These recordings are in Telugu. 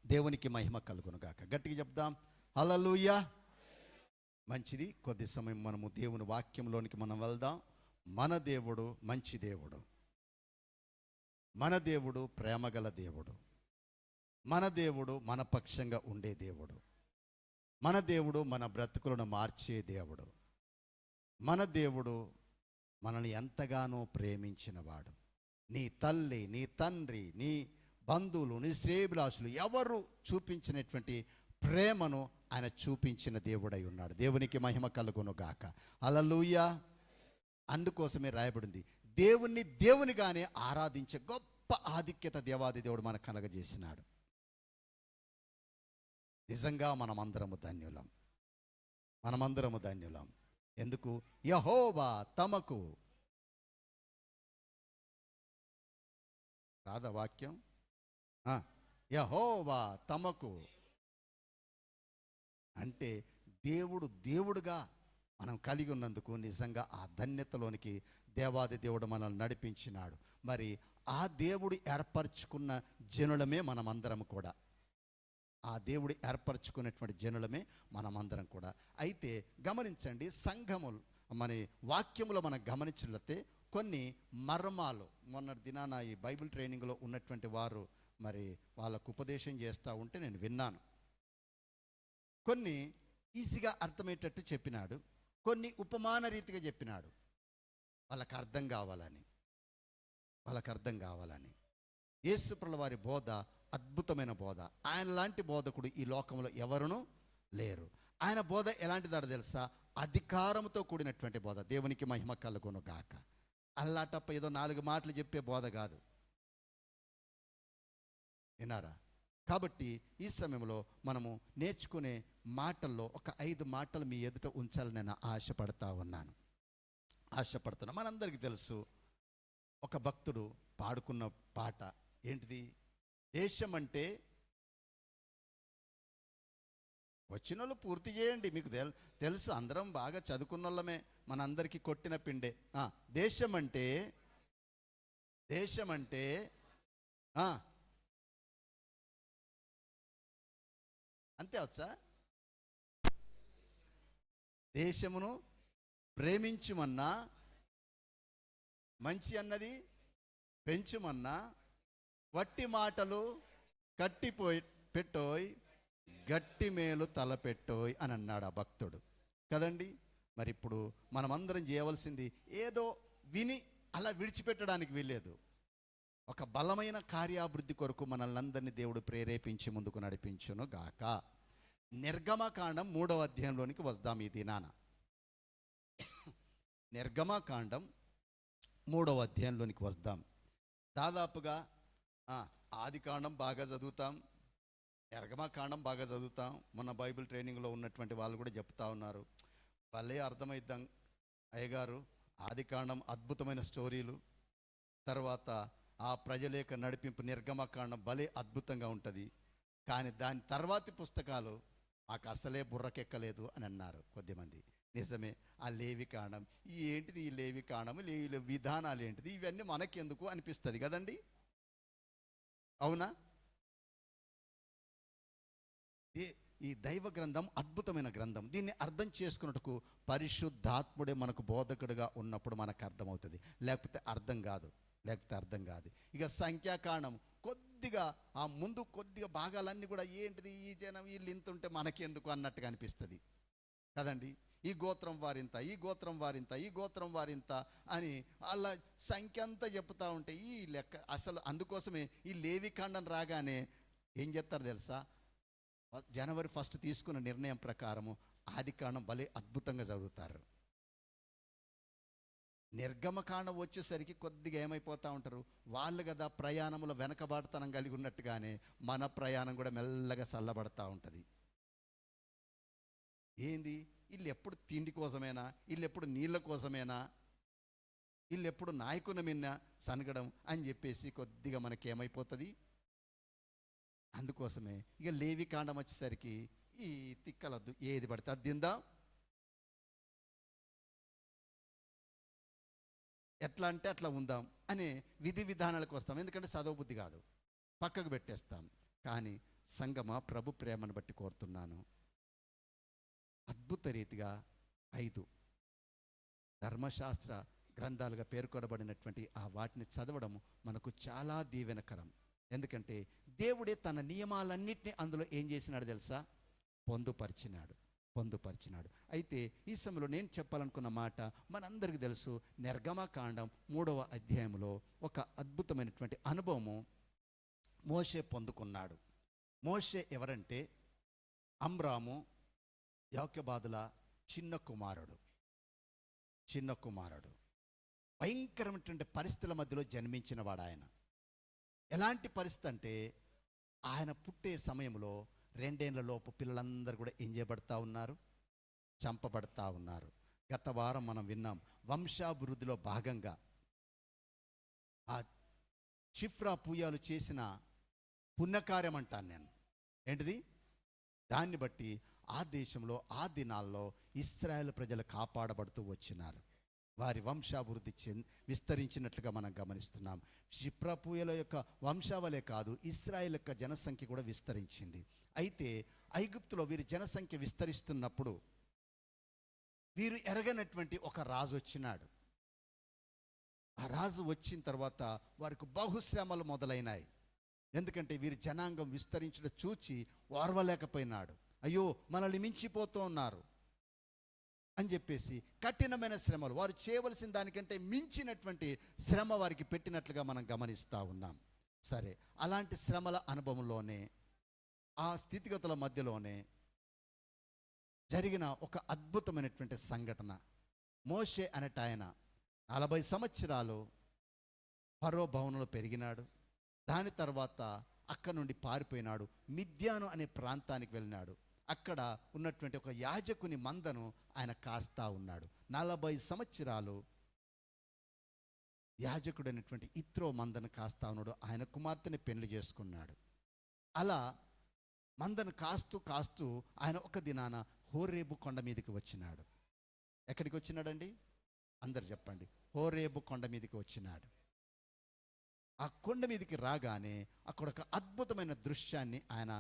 దేవునికి మహిమ కలుగును గాక. గట్టిగా చెప్దాం హల్లెలూయా. మంచిది. కొద్ది సమయం మనము దేవుని వాక్యంలోనికి మనం వెళ్దాం. మన దేవుడు మంచి దేవుడు, మన దేవుడు ప్రేమగల దేవుడు, మన దేవుడు మన పక్షంగా ఉండే దేవుడు, మన దేవుడు మన బ్రతుకులను మార్చే దేవుడు, మన దేవుడు మనల్ని ఎంతగానో ప్రేమించినవాడు. నీ తల్లి, నీ తండ్రి, నీ బంధువులు, నీ శ్రేయభిలాషులు ఎవరు చూపించినటువంటి ప్రేమను ఆయన చూపించిన దేవుడై ఉన్నాడు. దేవునికి మహిమ కలుగును గాక. హల్లెలూయా. అందుకోసమే రాయబడింది, దేవుణ్ణి దేవునిగానే ఆరాధించే గొప్ప ఆధిక్యత దేవాది దేవుడు మనకు కలగజేసినాడు. నిజంగా మనమందరము ధన్యులం, మనమందరము ధన్యులం. ఎందుకు? యెహోవా తమకు, కాదా వాక్యం? యెహోవా తమకు అంటే దేవుడు దేవుడుగా మనం కలిగి ఉన్నందుకు నిజంగా ఆ ధన్యతలోనికి దేవాది దేవుడు మనల్ని నడిపించినాడు. మరి ఆ దేవుడు ఏర్పరచుకున్న జనులమే మనమందరం కూడా, ఆ దేవుడు ఏర్పరచుకున్నటువంటి జనులమే మనమందరం కూడా. అయితే గమనించండి, సంఘములు మన వాక్యములో మనం గమనించినట్లయితే కొన్ని మర్మాలు, మొన్నటి దినాన ఈ బైబిల్ ట్రైనింగ్లో ఉన్నటువంటి వారు మరి వాళ్ళకు ఉపదేశం చేస్తూ ఉంటే నేను విన్నాను. కొన్ని ఈజీగా అర్థమయ్యేటట్టు చెప్పినాడు, కొన్ని ఉపమాన రీతిగా చెప్పినాడు. వాళ్ళకు అర్థం కావాలని. యేసుప్రభుల వారి బోధ అద్భుతమైన బోధ. ఆయన లాంటి బోధకుడు ఈ లోకంలో ఎవరునూ లేరు. ఆయన బోధ ఎలాంటిదో తెలుసా? అధికారంతో కూడినటువంటి బోధ. దేవునికి మహిమ కలుగును గాక. అల్లాటప్ప ఏదో 4 మాటలు చెప్పే బోధ కాదు. విన్నారా? కాబట్టి ఈ సమయంలో మనము నేర్చుకునే మాటల్లో ఒక 5 మాటలు మీ ఎదుట ఉంచాలని నేను ఆశపడుతున్నా. మనందరికీ తెలుసు, ఒక భక్తుడు పాడుకున్న పాట ఏంటిది? దేశం అంటే, వచ్చిన వాళ్ళు పూర్తి చేయండి, మీకు తెలుసు, అందరం బాగా చదువుకున్న వాళ్ళమే, మనందరికీ కొట్టిన పిండే. దేశం అంటే అంతే వచ్చా? దేశమును ప్రేమించుమన్నా, మంచి అన్నది పెంచుమన్నా, వట్టి మాటలు కట్టిపోయి పెట్టోయ్, గట్టి మేలు తలపెట్టోయ్ అని అన్నాడు ఆ భక్తుడు కదండి. మరి ఇప్పుడు మనమందరం చేయవలసింది ఏదో విని అలా విడిచిపెట్టడానికి వీల్లేదు. ఒక బలమైన కార్యాభివృద్ధి కొరకు మనల్ని అందరినీ దేవుడు ప్రేరేపించి ముందుకు నడిపించును గాక. నిర్గమకాండం 3వ అధ్యాయంలోనికి వద్దాం ఈ దినాన. నిర్గమకాండం 3వ అధ్యాయంలోనికి వద్దాం. దాదాపుగా ఆదికాండం బాగా చదువుతాం, నిర్గమకాండం బాగా చదువుతాం. మొన్న బైబిల్ ట్రైనింగ్లో ఉన్నటువంటి వాళ్ళు కూడా చెప్తా ఉన్నారు, భలే అర్థమైద్దాం అయ్యగారు, ఆదికాండం అద్భుతమైన స్టోరీలు, తర్వాత ఆ ప్రజల యొక్క నడిపింపు నిర్గమకాండం భలే అద్భుతంగా ఉంటుంది, కానీ దాని తర్వాతి పుస్తకాలు మాకు అసలే బుర్రకెక్కలేదు అని అన్నారు కొద్దిమంది. నిజమే. ఆ లేవికాండం ఏంటిది, ఈ లేవికాండం విధానాలు ఏంటిది, ఇవన్నీ మనకెందుకు అనిపిస్తుంది కదండి. అవునా? ఈ దైవ గ్రంథం అద్భుతమైన గ్రంథం. దీన్ని అర్థం చేసుకున్నట్టుకు పరిశుద్ధాత్ముడే మనకు బోధకుడుగా ఉన్నప్పుడు మనకు అర్థమవుతుంది, లేకపోతే అర్థం కాదు. ఇక సంఖ్యాకాండం కొద్దిగా ఆ ముందు కొద్దిగా భాగాలన్నీ కూడా ఏంటిది, ఈ జనం వీళ్ళు ఇంత ఉంటే మనకెందుకు అన్నట్టుగా అనిపిస్తుంది కదండి. ఈ గోత్రం వారింత, ఈ గోత్రం వారింత, ఈ గోత్రం వారింత అని అలా సంఖ్య అంతా చెప్తా ఉంటే ఈ లెక్క అసలు. అందుకోసమే ఈ లేవికాండం రాగానే ఏం చేస్తారు తెలుసా? జనవరి 1 తీసుకున్న నిర్ణయం ప్రకారము ఆదికాండం భలే అద్భుతంగా చదువుతారు. నిర్గమకాండం వచ్చేసరికి కొద్దిగా ఏమైపోతూ ఉంటారు వాళ్ళు కదా, ప్రయాణంలో వెనకబాటుతనం కలిగి ఉన్నట్టుగానే మన ప్రయాణం కూడా మెల్లగా చల్లబడతా ఉంటుంది. ఏంది, వీళ్ళు ఎప్పుడు తిండి కోసమేనా, వీళ్ళు ఎప్పుడు నీళ్ళ కోసమేనా, వీళ్ళు ఎప్పుడు నాయకుని మిన్న సనగడం అని చెప్పేసి కొద్దిగా మనకేమైపోతుంది. అందుకోసమే ఇక లేవికాండం వచ్చేసరికి ఈ తిక్కలద్దు, ఏది పడితే అది తిందాం, ఎట్లా అంటే అట్లా ఉందాం అనే విధి విధానాలకు వస్తాం. ఎందుకంటే చదవ బుద్ధి కాదు, పక్కకు పెట్టేస్తాం. కానీ సంగమా, ప్రభు ప్రేమను బట్టి కోరుతున్నాను, అద్భుత రీతిగా 5 ధర్మశాస్త్ర గ్రంథాలుగా పేర్కొనబడినటువంటి ఆ వాటిని చదవడం మనకు చాలా దీవెనకరం. ఎందుకంటే దేవుడే తన నియమాలన్నింటినీ అందులో ఏం చేసినాడు తెలుసా? పొందుపరిచినాడు. అయితే ఈ సమయంలో నేను చెప్పాలనుకున్న మాట మనందరికీ తెలుసు. నిర్గమకాండం 3వ అధ్యాయంలో ఒక అద్భుతమైనటువంటి అనుభవము మోషే పొందుకున్నాడు. మోషే ఎవరంటే అమ్రాము యోకెబాదుల చిన్న కుమారుడు. భయంకరమైనటువంటి పరిస్థితుల మధ్యలో జన్మించిన వాడు ఆయన. ఎలాంటి పరిస్థితి అంటే ఆయన పుట్టే సమయంలో 2 ఏళ్ల లోపు పిల్లలందరూ కూడా ఏం చేయబడతా ఉన్నారు? చంపబడతా ఉన్నారు. గత వారం మనం విన్నాం. వంశాభివృద్ధిలో భాగంగా ఆ షిఫ్రా పూయాలు చేసిన పుణ్యకార్యం అంటాను నేను. ఏంటిది? దాన్ని బట్టి ఆ దేశంలో ఆ దినాల్లో ఇశ్రాయేలు ప్రజలు కాపాడబడుతూ వచ్చినారు. వారి వంశాభివృద్ధి విస్తరించినట్లుగా మనం గమనిస్తున్నాం. షిప్రాపూయల యొక్క వంశావళే కాదు, ఇశ్రాయేల్ యొక్క జనసంఖ్య కూడా విస్తరించింది. అయితే ఐగుప్తులో వీరి జనసంఖ్య విస్తరిస్తున్నప్పుడు వీరు ఎరగనటువంటి ఒక రాజు వచ్చినాడు. ఆ రాజు వచ్చిన తర్వాత వారికి బహుశ్రమలు మొదలైనాయి. ఎందుకంటే వీరి జనాంగం విస్తరించడం చూచి ఓర్వలేకపోయినాడు. అయ్యో, మనల్ని మించిపోతూ ఉన్నారు అని చెప్పేసి కఠినమైన శ్రమలు, వారు చేయవలసిన దానికంటే మించినటువంటి శ్రమ వారికి పెట్టినట్లుగా మనం గమనిస్తూ ఉన్నాం. సరే, అలాంటి శ్రమల అనుభవంలోనే, ఆ స్థితిగతుల మధ్యలోనే జరిగిన ఒక అద్భుతమైనటువంటి సంఘటన. మోషే అనేట ఆయన 40 సంవత్సరాలు ఫరో భవనంలో పెరిగినాడు. దాని తర్వాత అక్కడి నుండి పారిపోయినాడు. మిద్యాను అనే ప్రాంతానికి వెళ్ళినాడు. అక్కడ ఉన్నటువంటి ఒక యాజకుని మందను ఆయన కాస్తా ఉన్నాడు. 40 సంవత్సరాలు యాజకుడు అనేటువంటి ఇత్రో మందను కాస్తా ఉన్నాడు. ఆయన కుమార్తెని పెళ్లి చేసుకున్నాడు. అలా మందను కాస్తూ ఆయన ఒక దినాన హోరేబు కొండ మీదకి వచ్చినాడు. ఎక్కడికి వచ్చినాడండి? అందరు చెప్పండి. హోరేబు కొండ మీదకి వచ్చినాడు. ఆ కొండ మీదకి రాగానే అక్కడ ఒక అద్భుతమైన దృశ్యాన్ని ఆయన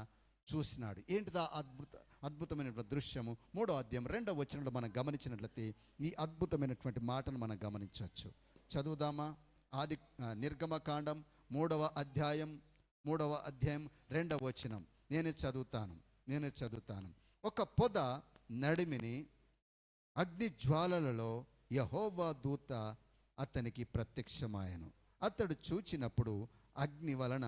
చూసినాడు. ఏంటిదా అద్భుతమైన దృశ్యము? 3వ అధ్యాయం 2వ వచనంలో మనం గమనించినట్లయితే ఈ అద్భుతమైనటువంటి మాటను మనం గమనించవచ్చు. చదువుదామా? నిర్గమకాండం 3వ అధ్యాయం 2వ వచనం. నేనే చదువుతాను. ఒక పొద నడిమిని అగ్ని జ్వాలలలో యెహోవా దూత అతనికి ప్రత్యక్షమాయెను. అతడు చూచినప్పుడు అగ్ని వలన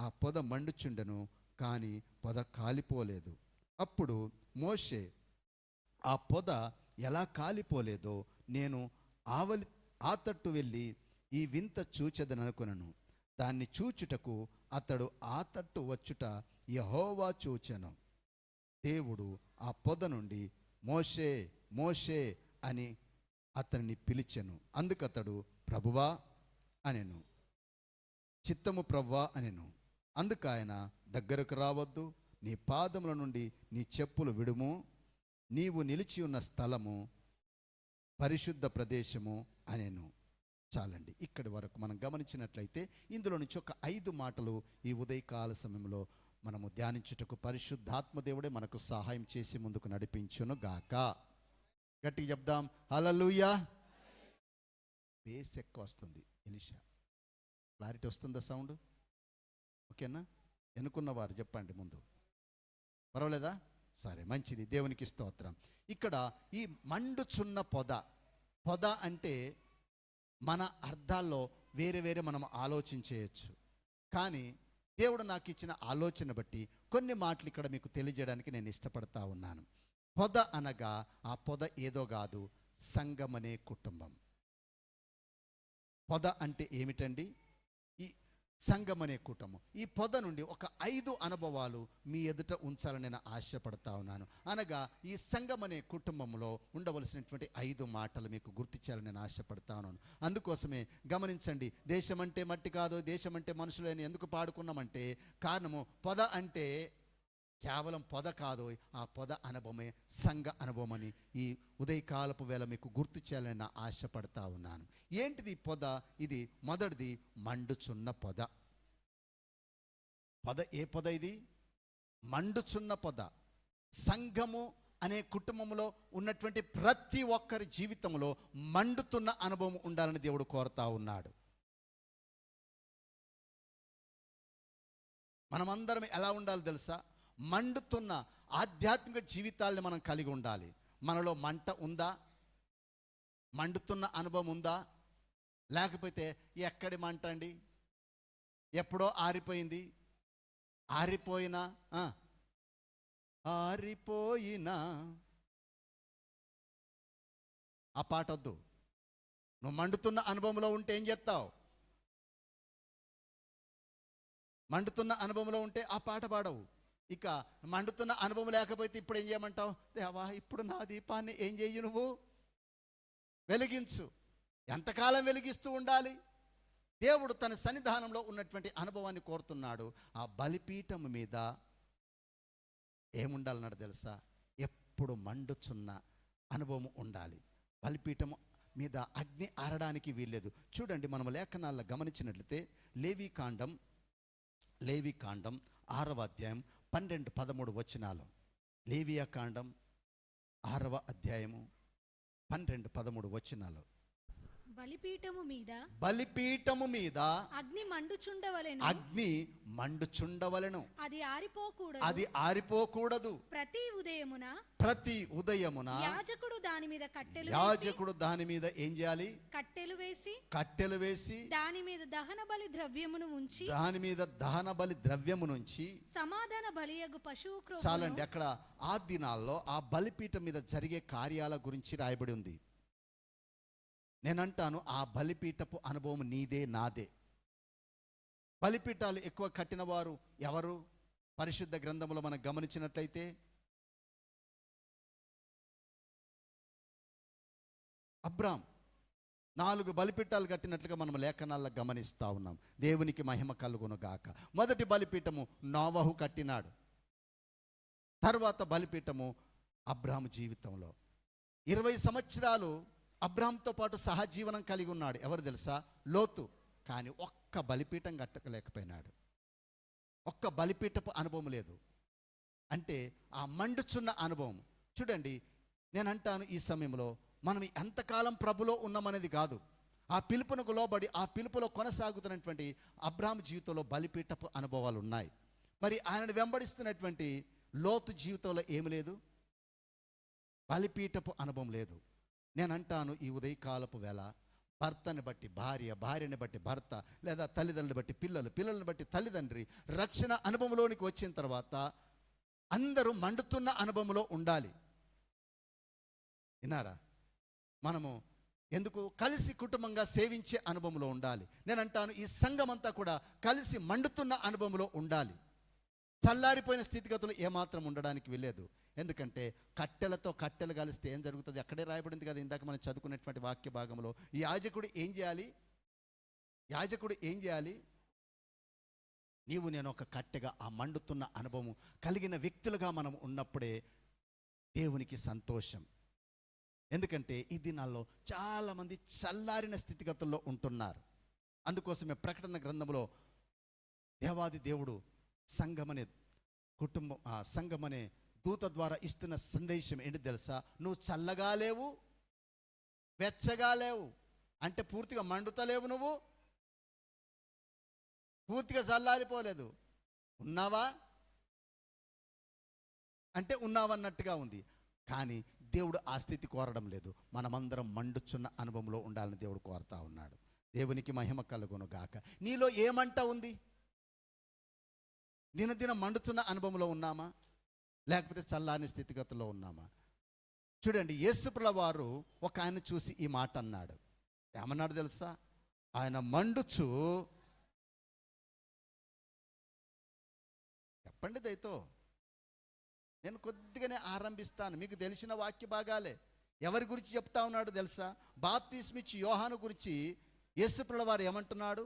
ఆ పొద మండుచుండెను, కానీ పొద కాలిపోలేదు. అప్పుడు మోషే, ఆ పొద ఎలా కాలిపోలేదో నేను ఆ తట్టు వెళ్ళి ఈ వింత చూచెదననుకొనెను. దాన్ని చూచుటకు అతడు ఆ తట్టు వచ్చుట యెహోవా చూచెను. దేవుడు ఆ పొద నుండి మోషే మోషే అని అతన్ని పిలిచెను. అందుకతడు ప్రభువా అనెను. చిత్తము ప్రభువా అనెను. అందుకు ఆయన, దగ్గరకు రావద్దు, నీ పాదముల నుండి నీ చెప్పులు విడుము, నీవు నిలిచి ఉన్న స్థలము పరిశుద్ధ ప్రదేశము అనెను. చాలండి. ఇక్కడి వరకు మనం గమనించినట్లయితే ఇందులో నుంచి ఒక 5 మాటలు ఈ ఉదయకాల సమయంలో మనము ధ్యానించుటకు పరిశుద్ధాత్మదేవుడే మనకు సహాయం చేసి ముందుకు నడిపించును గాక. గట్టిగా చెప్దాం హల్లెలూయా. బేస్ ఎక్కువ వస్తుంది. ఎలీషా, క్లారిటీ వస్తుందా? సౌండ్ ఓకేనా? ఎన్నుకున్న వారు చెప్పండి ముందు. పర్వాలేదా? సరే, మంచిది. దేవునికి స్తోత్రం. ఇక్కడ ఈ మండుచున్న పొద అంటే మన అర్థాల్లో వేరే మనం ఆలోచించేయచ్చు. కానీ దేవుడు నాకు ఇచ్చిన ఆలోచన బట్టి కొన్ని మాటలు ఇక్కడ మీకు తెలియజేయడానికి నేను ఇష్టపడతా ఉన్నాను. పొద అనగా ఆ పొద ఏదో కాదు, సంఘమనే కుటుంబం. పొద అంటే ఏమిటండి? ఈ సంఘమనే కుటుంబం. ఈ పొద నుండి ఒక 5 అనుభవాలు మీ ఎదుట ఉంచాలని నేను ఆశపడతా ఉన్నాను. అనగా ఈ సంఘమనే కుటుంబంలో ఉండవలసినటువంటి 5 మాటలు మీకు గుర్తు చేయాలని నేను ఆశపడతా ఉన్నాను. అందుకోసమే గమనించండి. దేశం అంటే మట్టి కాదు, దేశం అంటే మనుషులని ఎందుకు పాడుకున్నామంటే కారణము పొద అంటే కేవలం పొద కాదు, ఆ పొద అనుభవమే సంఘ అనుభవం అని ఈ ఉదయకాలపు వేళ మీకు గుర్తు చేయాలని నా ఆశపడతా ఉన్నాను. ఏంటిది పొద? ఇది మొదటిది మండుచున్న పొద. ఏ పొద ఇది? మండుచున్న పొద. సంఘము అనే కుటుంబంలో ఉన్నటువంటి ప్రతి ఒక్కరి జీవితంలో మండుతున్న అనుభవం ఉండాలని దేవుడు కోరుతా ఉన్నాడు. మనమందరం ఎలా ఉండాలి తెలుసా? మండుతున్న ఆధ్యాత్మిక జీవితాల్ని మనం కలిగి ఉండాలి. మనలో మంట ఉందా? మండుతున్న అనుభవం ఉందా? లేకపోతే ఎక్కడి మంట అండి, ఎప్పుడో ఆరిపోయింది, ఆరిపోయినా ఆ పాట వద్దు. నువ్వు మండుతున్న అనుభవంలో ఉంటే ఏం చేస్తావు? మండుతున్న అనుభవంలో ఉంటే ఆ పాట పాడవు. ఇక మండుతున్న అనుభవం లేకపోతే ఇప్పుడు ఏం చేయమంటావు? దేవా, ఇప్పుడు నా దీపాన్ని ఏం చెయ్యి, నువ్వు వెలిగించు. ఎంతకాలం వెలిగిస్తూ ఉండాలి? దేవుడు తన సన్నిధానంలో ఉన్నటువంటి అనుభవాన్ని కోరుతున్నాడు. ఆ బలిపీఠం మీద ఏముండాలన్నాడు తెలుసా? ఎప్పుడు మండుచున్న అనుభవం ఉండాలి. బలిపీఠం మీద అగ్ని ఆరడానికి వీల్లేదు. చూడండి, మనం లేఖనాల్లో గమనించినట్లయితే లేవీకాండం 6వ అధ్యాయం 12-13 వచనాలు. లేవియాకాండం 6వ అధ్యాయము 12-13 వచనాలు. బలిపీఠము మీద అగ్ని మండుచుండవలెను. అది ఆరిపోకూడదు. ప్రతి ఉదయమున యాజకుడు దాని మీద ఏం చేయాలి? కట్టెలు వేసి దాని మీద దహన బలి ద్రవ్యమును ఉంచి సమాధాన బలియగు పశువు క్రొవ్వును. చాలండి, అక్కడ ఆ దినాల్లో ఆ బలిపీఠం మీద జరిగే కార్యాల గురించి రాయబడి ఉంది. నేనంటాను, ఆ బలిపీఠపు అనుభవం నీదే, నాదే. బలిపీఠాలు ఎక్కువ కట్టిన వారు ఎవరు? పరిశుద్ధ గ్రంథంలో మనం గమనించినట్లయితే అబ్రామ్ 4 బలిపీఠాలు కట్టినట్లుగా మనం లేఖనాల్లో గమనిస్తూ ఉన్నాం. దేవునికి మహిమ కలుగును గాక. మొదటి బలిపీఠము నోవహు కట్టినాడు. తర్వాత బలిపీఠము అబ్రాము జీవితంలో 20 సంవత్సరాలు అబ్రామ్తో పాటు సహజీవనం కలిగి ఉన్నాడు. ఎవరు తెలుసా? లోతు. కానీ ఒక్క బలిపీఠం కట్టలేకపోయినాడు. ఒక్క బలిపీఠపు అనుభవం లేదు. అంటే ఆ మండుచున్న అనుభవం. చూడండి, నేను అంటాను, ఈ సమయంలో మనం ఎంతకాలం ప్రభులో ఉన్నామనేది కాదు, ఆ పిలుపునకు లోబడి ఆ పిలుపులో కొనసాగుతున్నటువంటి అబ్రాహాము జీవితంలో బలిపీఠపు అనుభవాలు ఉన్నాయి. మరి ఆయనను వెంబడిస్తున్నటువంటి లోతు జీవితంలో ఏమి లేదు? బలిపీఠపు అనుభవం లేదు. నేను అంటాను, ఈ ఉదయకాలపు వేళ భర్తని బట్టి భార్య, భార్యని బట్టి భర్త, లేదా తల్లిదండ్రులు బట్టి పిల్లలు, పిల్లల్ని బట్టి తల్లిదండ్రి రక్షణ అనుభవంలోనికి వచ్చిన తర్వాత అందరూ మండుతున్న అనుభవంలో ఉండాలి. విన్నారా? మనము ఎందుకు కలిసి కుటుంబంగా సేవించే అనుభవంలో ఉండాలి. నేను అంటాను, ఈ సంఘం అంతా కూడా కలిసి మండుతున్న అనుభవంలో ఉండాలి. చల్లారిపోయిన స్థితిగతులు ఏమాత్రం ఉండడానికి వెళ్ళలేదు. ఎందుకంటే కట్టెలతో కట్టెలు కలిస్తే ఏం జరుగుతుంది? అక్కడే రాయబడింది కదా, ఇందాక మనం చదువుకున్నటువంటి వాక్య భాగంలో. యాజకుడు ఏం చేయాలి? నీవు నేను ఒక కట్టెగా ఆ మండుతున్న అనుభవం కలిగిన వ్యక్తులుగా మనం ఉన్నప్పుడే దేవునికి సంతోషం. ఎందుకంటే ఈ దినాల్లో చాలామంది చల్లారిన స్థితిగతుల్లో ఉంటున్నారు. అందుకోసమే ప్రకటన గ్రంథంలో దేవాది దేవుడు సంఘమనే దూత ద్వారా ఇస్తున్న సందేశం ఏంటి తెలుసా? నువ్వు చల్లగా లేవు, వెచ్చగా లేవు. అంటే పూర్తిగా మండుతలేవు, నువ్వు పూర్తిగా చల్లారిపోలేదు. ఉన్నావా అంటే ఉన్నావన్నట్టుగా ఉంది. కానీ దేవుడు ఆ స్థితి కోరడం లేదు. మనమందరం మండుచున్న అనుభవంలో ఉండాలని దేవుడు కోరుతా ఉన్నాడు. దేవునికి మహిమ కలుగును గాక. నీలో ఏమంట ఉంది? దినదిన మండుతున్న అనుభవంలో ఉన్నామా, లేకపోతే చల్లాని స్థితిగతుల్లో ఉన్నామా? చూడండి, యేసుప్రభువు వారు ఒక ఆయన చూసి ఈ మాట అన్నాడు. ఏమన్నాడు తెలుసా? ఆయన మండుచు, చెప్పండి దయతో, నేను కొద్దిగానే ఆరంభిస్తాను, మీకు తెలిసిన వాక్య భాగాలే. ఎవరి గురించి చెప్తా ఉన్నాడు తెలుసా? బాప్తిస్మిచ్చి యోహాను గురించి యేసుప్రభువు వారు ఏమంటున్నాడు?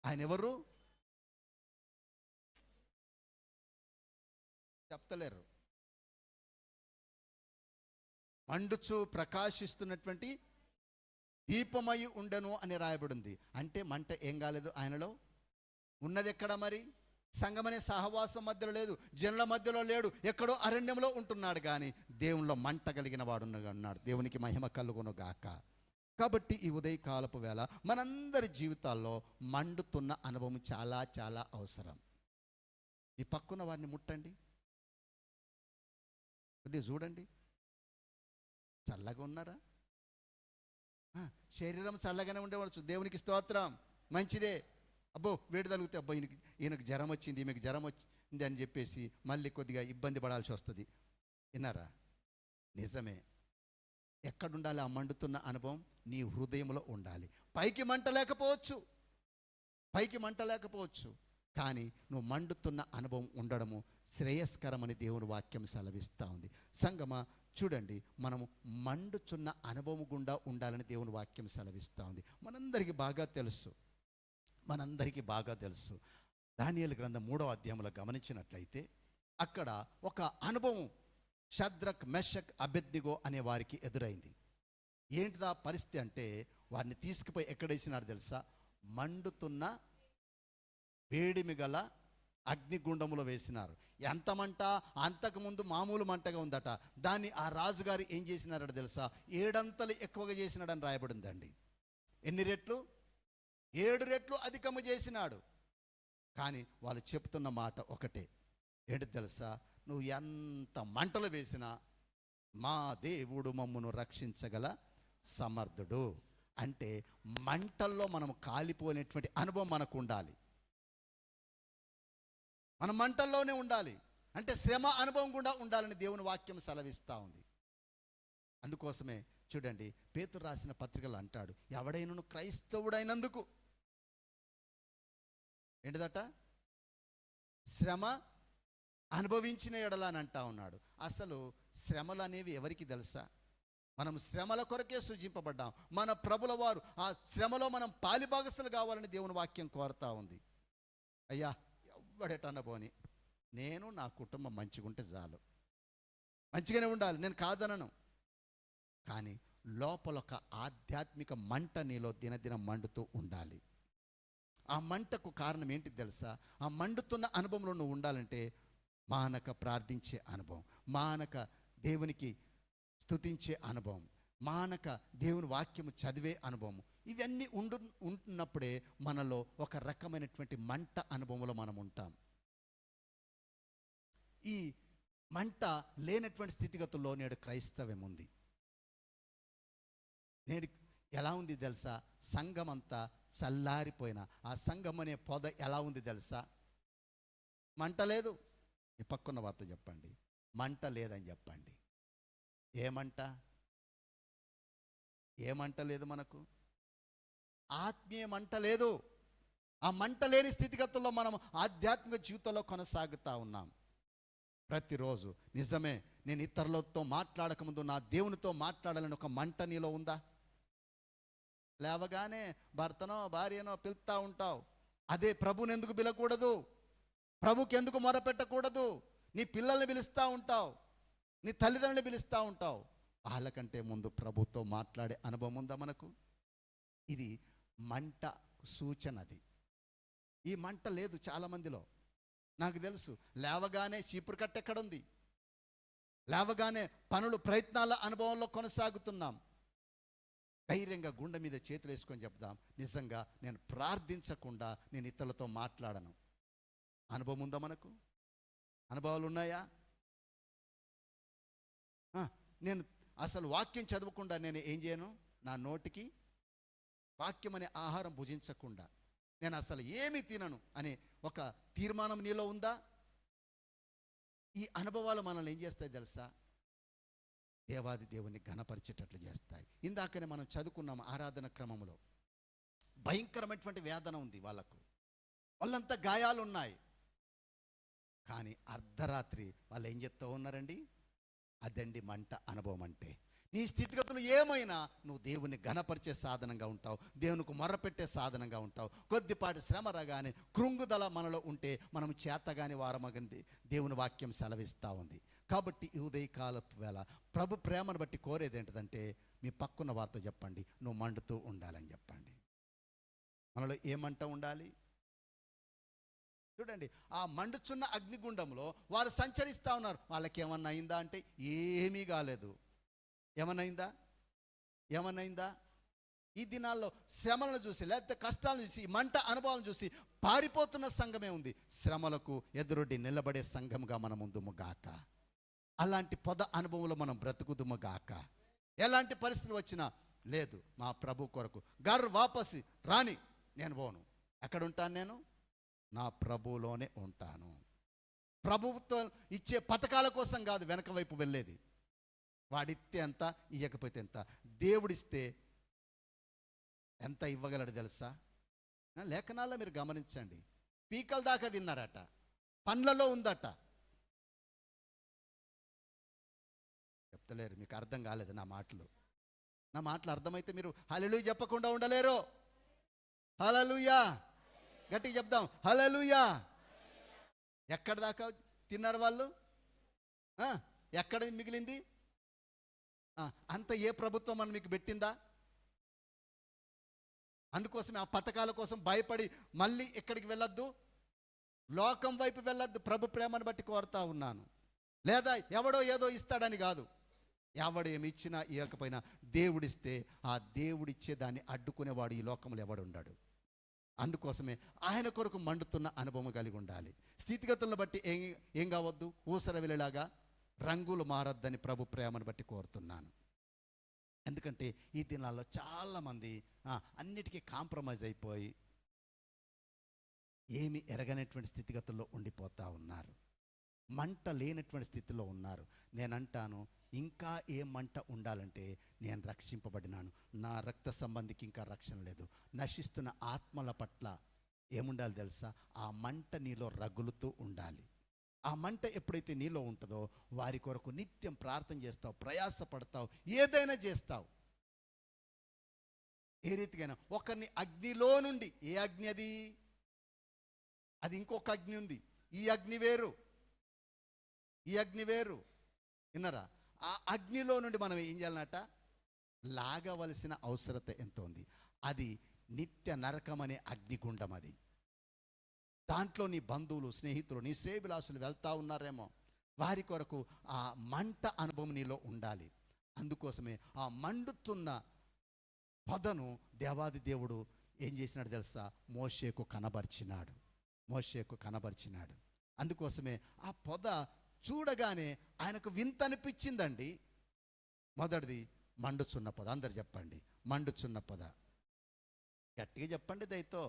ఆయన ఎవరు చెప్తలేరు. మండుచు ప్రకాశిస్తున్నటువంటి దీపమై ఉండెను అని రాయబడింది. అంటే మంట ఏం కాలేదు ఆయనలో. ఉన్నది ఎక్కడ మరి? సంఘమనే సహవాసం మధ్యలో లేదు, జనుల మధ్యలో లేడు, ఎక్కడో అరణ్యంలో ఉంటున్నాడు. కానీ దేవునిలో మంట కలిగిన వాడు ఉన్నాడు. దేవునికి మహిమ కలుగును గాక. కాబట్టి ఈ ఉదయకాలపు వేళ మనందరి జీవితాల్లో మండుతున్న అనుభవం చాలా చాలా అవసరం. మీ పక్కన వారిని ముట్టండి, కొద్దిగా చూడండి, చల్లగా ఉన్నారా? శరీరం చల్లగానే ఉండవచ్చు, దేవునికి స్తోత్రం, మంచిదే. అబ్బో వేడి తగిలితే అబ్బో ఈయనకు జ్వరం వచ్చింది, ఈమెకు జ్వరం వచ్చింది అని చెప్పేసి మళ్ళీ కొద్దిగా ఇబ్బంది పడాల్సి వస్తుంది. విన్నారా? నిజమే. ఎక్కడుండాలి ఆ మండుతున్న అనుభవం? నీ హృదయంలో ఉండాలి. పైకి మంట లేకపోవచ్చు, కానీ నువ్వు మండుతున్న అనుభవం ఉండడము శ్రేయస్కరమని దేవుని వాక్యం సెలవిస్తూ ఉంది. సంగమా, చూడండి, మనము మండుచున్న అనుభవం గుండా ఉండాలని దేవుని వాక్యం సెలవిస్తూ ఉంది. మనందరికీ బాగా తెలుసు. దానియేలు గ్రంథం 3వ అధ్యాయంలో గమనించినట్లయితే అక్కడ ఒక అనుభవం షద్రక్, మెషక్, అబెద్నెగో అనే వారికి ఎదురైంది. ఏంటిదా పరిస్థితి అంటే, వారిని తీసుకుపోయి ఎక్కడేసినారు తెలుసా? మండుతున్న వేడిమి గల అగ్నిగుండములో వేసినారు. ఎంత మంట! అంతకుముందు మామూలు మంటగా ఉందట. దాన్ని ఆ రాజుగారు ఏం చేసినారట తెలుసా? 7 అంతలు ఎక్కువగా చేసినాడని రాయబడిందండి. ఎన్ని రెట్లు? 7 రెట్లు అధికము చేసినాడు. కానీ వాళ్ళు చెప్తున్న మాట ఒకటే, ఏంటి తెలుసా? నువ్వు ఎంత మంటలు వేసినా మా దేవుడు మమ్మను రక్షించగల సమర్థుడు. అంటే మంటల్లో మనం కాలిపోయినటువంటి అనుభవం మనకు ఉండాలి. మనం మంటల్లోనే ఉండాలి. అంటే శ్రమ అనుభవం కూడా ఉండాలని దేవుని వాక్యం సెలవిస్తూ ఉంది. అందుకోసమే చూడండి, పేతురు రాసిన పత్రికలు అంటాడు, ఎవడైనను క్రైస్తవుడైనందుకు ఏంటిదట? శ్రమ అనుభవించిన ఎడల అని అంటా ఉన్నాడు. అసలు శ్రమలు అనేవి ఎవరికి తెలుసా? మనం శ్రమల కొరకే సృజింపబడ్డాం. మన ప్రభుల వారు ఆ శ్రమలో మనం పాలిభాగస్తులు కావాలని దేవుని వాక్యం కోరుతా ఉంది. అయ్యా, ఎవడెటన్న పోని, నేను నా కుటుంబం మంచిగా ఉంటే చాలు, మంచిగానే ఉండాలి, నేను కాదనను. కానీ లోపల ఒక ఆధ్యాత్మిక మంట నీలో దినదినం మండుతూ ఉండాలి. ఆ మంటకు కారణం ఏంటి తెలుసా? ఆ మండుతున్న అనుభవంలో నువ్వు ఉండాలంటే మానక ప్రార్థించే అనుభవం, మానక దేవునికి స్తుతించే అనుభవం, మానక దేవుని వాక్యము చదివే అనుభవం, ఇవన్నీ ఉంటున్నప్పుడే మనలో ఒక రకమైనటువంటి మంట అనుభవంలో మనం ఉంటాం. ఈ మంట లేనటువంటి స్థితిగతుల్లో నేడు క్రైస్తవ్యం ఉంది. నేడు ఎలా ఉంది తెలుసా? సంఘం అంతా చల్లారిపోయిన ఆ సంఘం అనే పొద ఎలా ఉంది తెలుసా? మంట లేదు. ఈ పక్కన్న వార్త చెప్పండి, మంట లేదని చెప్పండి. ఏ మంట లేదు మనకు? ఆత్మీయ మంట లేదు. ఆ మంట లేని స్థితిగతుల్లో మనం ఆధ్యాత్మిక జీవితంలో కొనసాగుతూ ఉన్నాం. ప్రతిరోజు నిజమే, నేను ఇతరులతో మాట్లాడకముందు నా దేవునితో మాట్లాడాలని ఒక మంట నీలో ఉందా? లేవగానే భర్తనో భార్యనో పిలుస్తూ ఉంటావు. అదే ప్రభుని ఎందుకు పిలకూడదు? ప్రభుకి ఎందుకు మొరపెట్టకూడదు? నీ పిల్లల్ని పిలుస్తూ ఉంటావు, నీ తల్లిదండ్రులు పిలుస్తూ ఉంటావు. వాళ్ళకంటే ముందు ప్రభుతో మాట్లాడే అనుభవం ఉందా మనకు? ఇది మంట సూచనది. ఈ మంట లేదు చాలామందిలో. నాకు తెలుసు, లేవగానే చీపురు కట్ట ఎక్కడుంది? లేవగానే పనులు, ప్రయత్నాల అనుభవంలో కొనసాగుతున్నాం. ధైర్యంగా గుండె మీద చేతులు వేసుకొని చెప్దాం, నిజంగా నేను ప్రార్థించకుండా నేను ఇతరులతో మాట్లాడను. అనుభవం ఉందా మనకు? అనుభవాలు ఉన్నాయా? నేను అసలు వాక్యం చదవకుండా నేను ఏం చేయను? నా నోటికి వాక్యం అనే ఆహారం భుజించకుండా నేను అసలు ఏమీ తినను అనే ఒక తీర్మానం నీలో ఉందా? ఈ అనుభవాలు మనల్ని ఏం చేస్తాయి తెలుసా? దేవాది దేవుని ఘనపరిచేటట్లు చేస్తాయి. ఇందాకనే మనం చదువుకున్నాం ఆరాధన క్రమంలో, భయంకరమైనటువంటి వేదన ఉంది వాళ్ళకు, వాళ్ళంతా గాయాలు ఉన్నాయి. కానీ అర్ధరాత్రి వాళ్ళు ఏం చెప్తూ ఉన్నారండి? అదండి మంట అనుభవం అంటే. నీ స్థితిగతులు ఏమైనా నువ్వు దేవుని ఘనపరిచే సాధనంగా ఉంటావు, దేవునికి మొర్రపెట్టే సాధనంగా ఉంటావు. కొద్దిపాటి శ్రమ రాగానే కృంగుదల మనలో ఉంటే మనం చేతగాని వారమగంది దేవుని వాక్యం సెలవిస్తూ ఉంది. కాబట్టి ఈ ఉదయకాలపు వేళ ప్రభు ప్రేమను బట్టి కోరేది ఏంటిదంటే, మీ పక్కన వార్త చెప్పండి, నువ్వు మండుతూ ఉండాలని చెప్పండి. మనలో ఏ మంట ఉండాలి? చూడండి, ఆ మండుచున్న అగ్నిగుండంలో వారు సంచరిస్తూ ఉన్నారు. వాళ్ళకి ఏమన్నా అయిందా అంటే ఏమీ కాలేదు. ఏమన్నైందా? ఏమన్నైందా? ఈ దినాల్లో శ్రమలను చూసి, లేకపోతే కష్టాలను చూసి, మంట అనుభవాలను చూసి పారిపోతున్న సంఘమే ఉంది. శ్రమలకు ఎదురొడ్డి నిలబడే సంఘంగా మనం ఉందుము గాక. అలాంటి పొద అనుభవంలో మనం బ్రతుకుదుము గాక. ఎలాంటి పరిస్థితులు వచ్చినా లేదు, మా ప్రభు కొరకు వాపసి రాని నేను పోను. ఎక్కడుంటాను నేను? నా ప్రభువులోనే ఉంటాను. ప్రభుత్వం ఇచ్చే పథకాల కోసం కాదు వెనక వైపు వెళ్ళేది. వాడిస్తే ఎంత, ఇవ్వకపోతే ఎంత. దేవుడిస్తే ఎంత ఇవ్వగలడు తెలుసా? లేఖనాల్లో మీరు గమనించండి. పీకల దాకా తిన్నారట, పండ్లలో ఉందట. చెప్తలేరు, మీకు అర్థం కాలేదు నా మాటలు. నా మాటలు అర్థమైతే మీరు హల్లెలూయా చెప్పకుండా ఉండలేరు. హల్లెలూయా గట్టిగా చెప్దాం, హల్లెలూయా. ఎక్కడ దాకా తిన్నారు వాళ్ళు? ఎక్కడ మిగిలింది? అంత ఏ ప్రభుత్వం అని మీకు పెట్టిందా? అందుకోసమే ఆ పథకాల కోసం భయపడి మళ్ళీ ఎక్కడికి వెళ్ళొద్దు, లోకం వైపు వెళ్ళొద్దు. ప్రభు ప్రేమను బట్టి కోరుతా ఉన్నాను. లేదా ఎవడో ఏదో ఇస్తాడని కాదు. ఎవడు ఏమి ఇచ్చినా ఇవ్వకపోయినా దేవుడిస్తే ఆ దేవుడిచ్చే దాన్ని అడ్డుకునేవాడు ఈ లోకంలో ఎవడుండాడు. అందుకోసమే ఆయన కొరకు మండుతున్న అనుభవం కలిగి ఉండాలి. స్థితిగతులను బట్టి ఏం కావద్దు, ఊసర వెళ్ళేలాగా రంగులు మారద్దని ప్రభు ప్రేమను బట్టి కోరుతున్నాను. ఎందుకంటే ఈ దినాల్లో చాలామంది అన్నిటికీ కాంప్రమైజ్ అయిపోయి ఏమి ఎరగనటువంటి స్థితిగతుల్లో ఉండిపోతూ ఉన్నారు. మంట లేనటువంటి స్థితిలో ఉన్నారు. నేనంటాను, ఇంకా ఏ మంట ఉండాలంటే నేను రక్షింపబడినాను, నా రక్త సంబంధికి ఇంకా రక్షణ లేదు. నశిస్తున్న ఆత్మల పట్ల ఏముండాలి తెలుసా? ఆ మంట నీలో రగులుతూ ఉండాలి. ఆ మంట ఎప్పుడైతే నీలో ఉంటుందో వారి కొరకు నిత్యం ప్రార్థన చేస్తావు, ప్రయాసపడతావు, ఏదైనా చేస్తావు. ఏ రీతికైనా ఒకరిని అగ్నిలో నుండి, ఏ అగ్ని అది? అది ఇంకొక అగ్ని ఉంది. ఈ అగ్ని వేరు, ఈ అగ్ని వేరు. విన్నరా? ఆ అగ్నిలో నుండి మనం ఏం చేయాలన్నట? లాగవలసిన అవసరత ఎంత ఉంది. అది నిత్య నరకం అనే అగ్నిగుండం. అది దాంట్లో నీ బంధువులు, స్నేహితులు, నీ శ్రేయభిలాషులు వెళ్తా ఉన్నారేమో, వారి కొరకు ఆ మంట అనుభవం నీలో ఉండాలి. అందుకోసమే ఆ మండుతున్న పొదను దేవాది దేవుడు ఏం చేసినాడు తెలుసా? మోషేకు కనబరిచినాడు. మోషేకు కనబరిచినాడు. అందుకోసమే ఆ పొద చూడగానే ఆయనకు వింత అనిపించిందండి. మొదటిది మండుచున్న పొద. అందరు చెప్పండి, మండుచున్న పొద. గట్టిగా చెప్పండి దయతో.